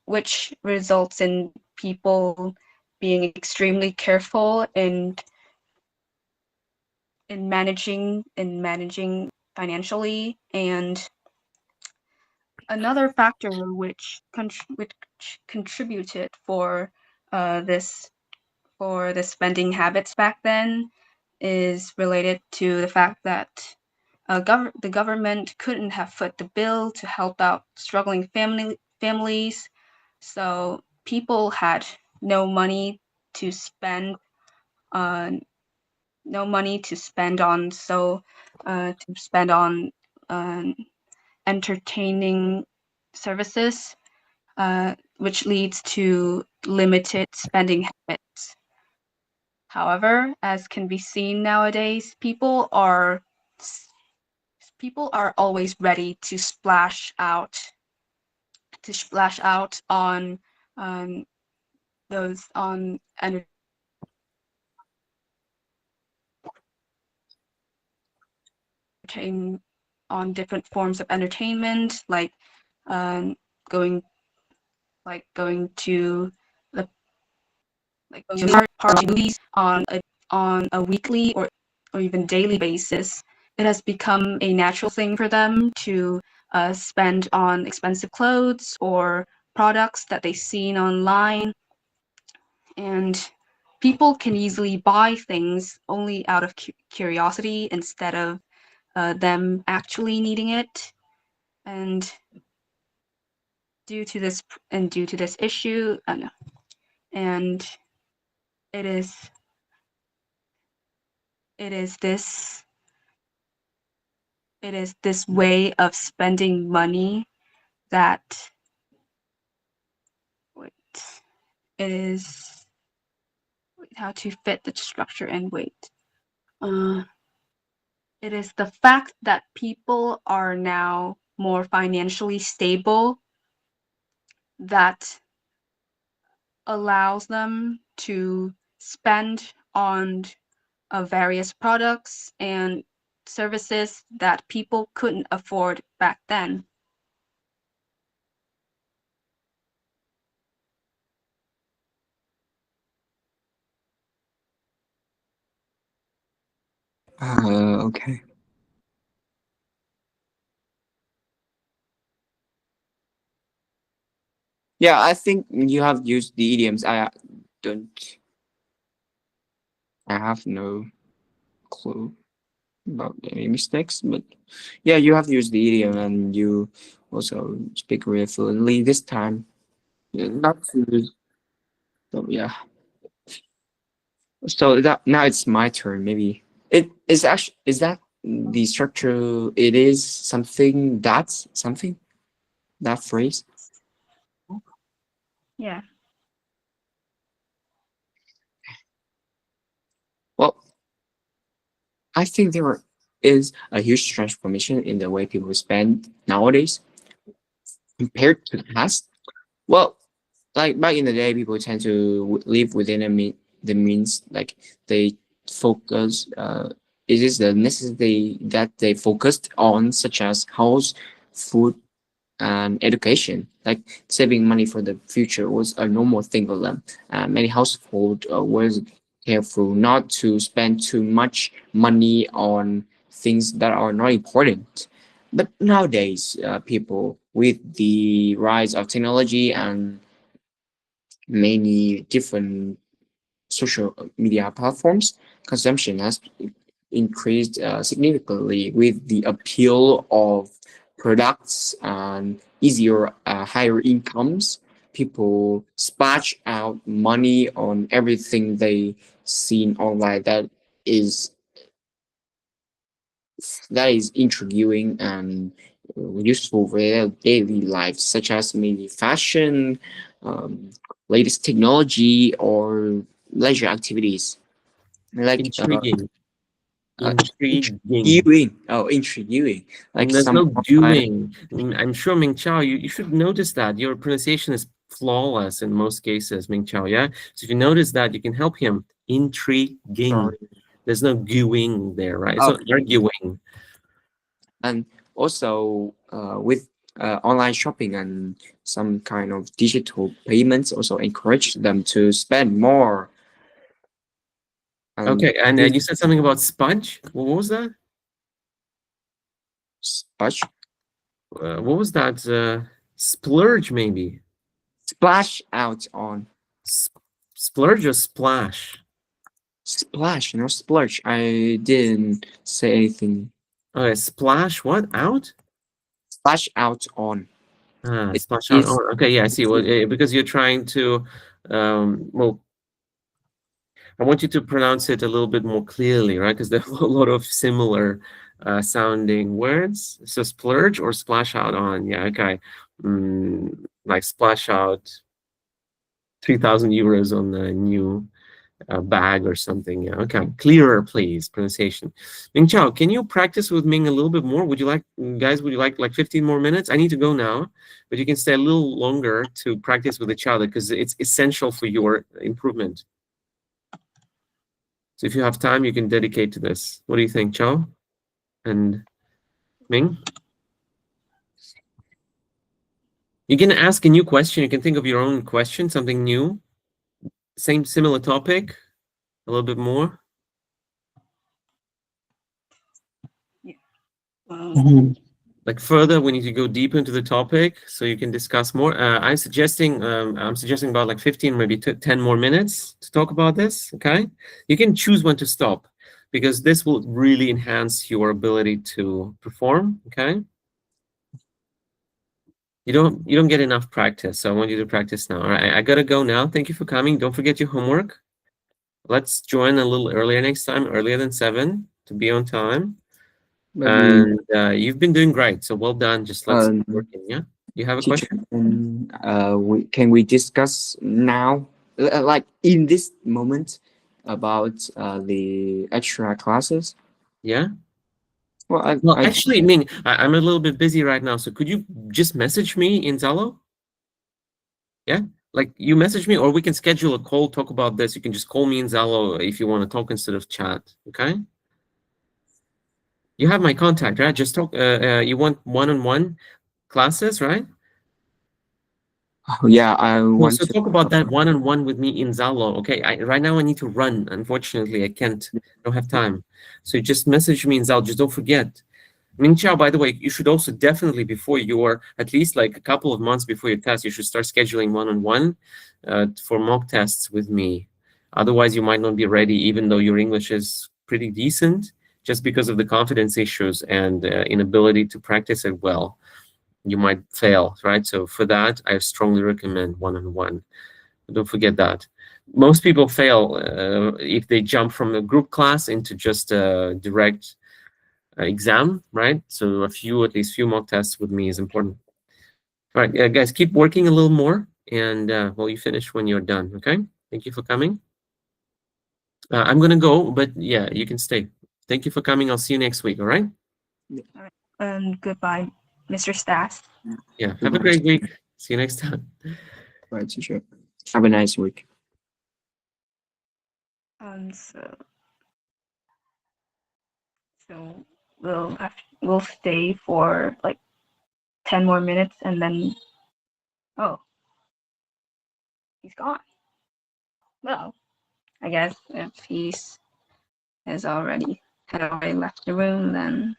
Speaker 3: which results in people being extremely careful in managing financially. And another factor which contributed for this for the spending habits back then is related to the fact that the government couldn't have foot the bill to help out struggling families, so people had no money to spend on entertaining services, which leads to limited spending habits. However, as can be seen nowadays, people are always ready to splash out on those on on different forms of entertainment, like going to the party movies on a weekly or even daily basis. It has become a natural thing for them to spend on expensive clothes or products that they've seen online, and people can easily buy things only out of curiosity instead of them actually needing it. And due to this issue, and it is this way of spending money that it is how to fit the structure and weight. It is the fact that people are now more financially stable that allows them to spend on various products and services that people couldn't afford back then.
Speaker 5: Okay. Yeah, I think you have used the idioms. Don't. I have no clue about any mistakes, but yeah, you have used the idiom and you also speak really fluently this time. Yeah, not to. So yeah. So that now it's my turn. Maybe it is actually is that the structure? It is something that's something that phrase.
Speaker 3: Yeah.
Speaker 5: Well, I think there is a huge transformation in the way people spend nowadays compared to the past. Well, like back in the day, people tend to live within the means. Like they focus. It is the necessity that they focused on, such as house, food, and education. Like saving money for the future was a normal thing for them. Many households was careful not to spend too much money on things that are not important. But nowadays, people with the rise of technology and many different social media platforms, consumption has increased significantly with the appeal of products and easier, higher incomes. People splash out money on everything they seen online is intriguing and useful for their daily life, such as maybe fashion, um, latest technology, or leisure activities. Like
Speaker 2: Intriguing. Intriguing.
Speaker 5: intriguing. Oh, intriguing. Like
Speaker 2: There's
Speaker 5: some
Speaker 2: no
Speaker 5: online.
Speaker 2: doing. I mean, I'm sure Ming Chao, you should notice that your pronunciation is flawless in most cases, Ming Chao. Yeah. So if you notice that, you can help him. Intriguing.
Speaker 5: Sorry.
Speaker 2: There's no gooing there, right? It's not
Speaker 5: Okay.
Speaker 2: arguing.
Speaker 5: And also with online shopping and some kind of digital payments also encourage them to spend more. And
Speaker 2: Okay, and
Speaker 5: this
Speaker 2: you said something about sponge. What was that?
Speaker 5: splash
Speaker 2: What was that? Splurge, maybe.
Speaker 5: splash out on.
Speaker 2: Splurge or splash?
Speaker 5: Splash, not splurge. I didn't say anything.
Speaker 2: Okay, splash what? Out?
Speaker 5: Splash out on.
Speaker 2: Ah,
Speaker 5: It
Speaker 2: splash out.
Speaker 5: is
Speaker 2: Oh, okay, yeah, I see. Well, because you're trying to, well, I want you to pronounce it a little bit more clearly, right? Because there are a lot of similar sounding words. So splurge or splash out on. Yeah, okay. Like splash out 3,000 euros on a new bag or something. Yeah, okay. Clearer, please, pronunciation. Ming Chao, can you practice with Ming a little bit more? Would you like, guys, would you like 15 more minutes? I need to go now, but you can stay a little longer to practice with each other because it's essential for your improvement. So if you have time, you can dedicate to this. What do you think, Chao and Ming? You can ask a new question. You can think of your own question, something new, similar topic, a little bit more. Like further, we need to go deeper into the topic so you can discuss more. I'm suggesting about like 15, maybe 10 more minutes to talk about this. Okay, you can choose when to stop because this will really enhance your ability to perform. Okay, you don't get enough practice, so I want you to practice now. All right, I gotta go now. Thank you for coming. Don't forget your homework. Let's join a little earlier next time, earlier than 7 to be on time. And you've been doing great, so well done. Just let's keep working. Yeah, you have a
Speaker 5: teacher,
Speaker 2: question?
Speaker 5: can we discuss now, like in this moment, about the extra classes?
Speaker 2: Yeah.
Speaker 5: Well,
Speaker 2: Well, actually, Ming, I'm a little bit busy right now, so could you just message me in Zalo? Yeah, like you message me, or we can schedule a call, talk about this. You can just call me in Zalo if you want to talk instead of chat. Okay. You have my contact, right? Just talk. You want one-on-one classes, right?
Speaker 5: yeah, I
Speaker 2: Well,
Speaker 5: want
Speaker 2: so
Speaker 5: to
Speaker 2: talk about that one-on-one with me in Zalo. Okay, right now I need to run. Unfortunately, I can't. I don't have time. So just message me in Zalo. Just don't forget. Ming Chao, by the way, you should also definitely, before your, at least like a couple of months before your test, you should start scheduling one-on-one for mock tests with me. Otherwise, you might not be ready, even though your English is pretty decent, just because of the confidence issues and inability to practice it well. You might fail, right? So for that, I strongly recommend one-on-one. Don't forget that. Most people fail if they jump from a group class into just a direct exam, right? So at least few mock tests with me is important. All right, guys, keep working a little more, and well, you finish when you're done. Okay. Thank you for coming. I'm gonna go, but yeah, you can stay. Thank you for coming. I'll see you next week. All right.
Speaker 3: Goodbye, Mr. Stas.
Speaker 2: Yeah. Have a great week. See you next time.
Speaker 5: Right, teacher. Have a nice week.
Speaker 3: So we'll stay for like 10 more minutes and then he's gone. Well, I guess if had already left the room, then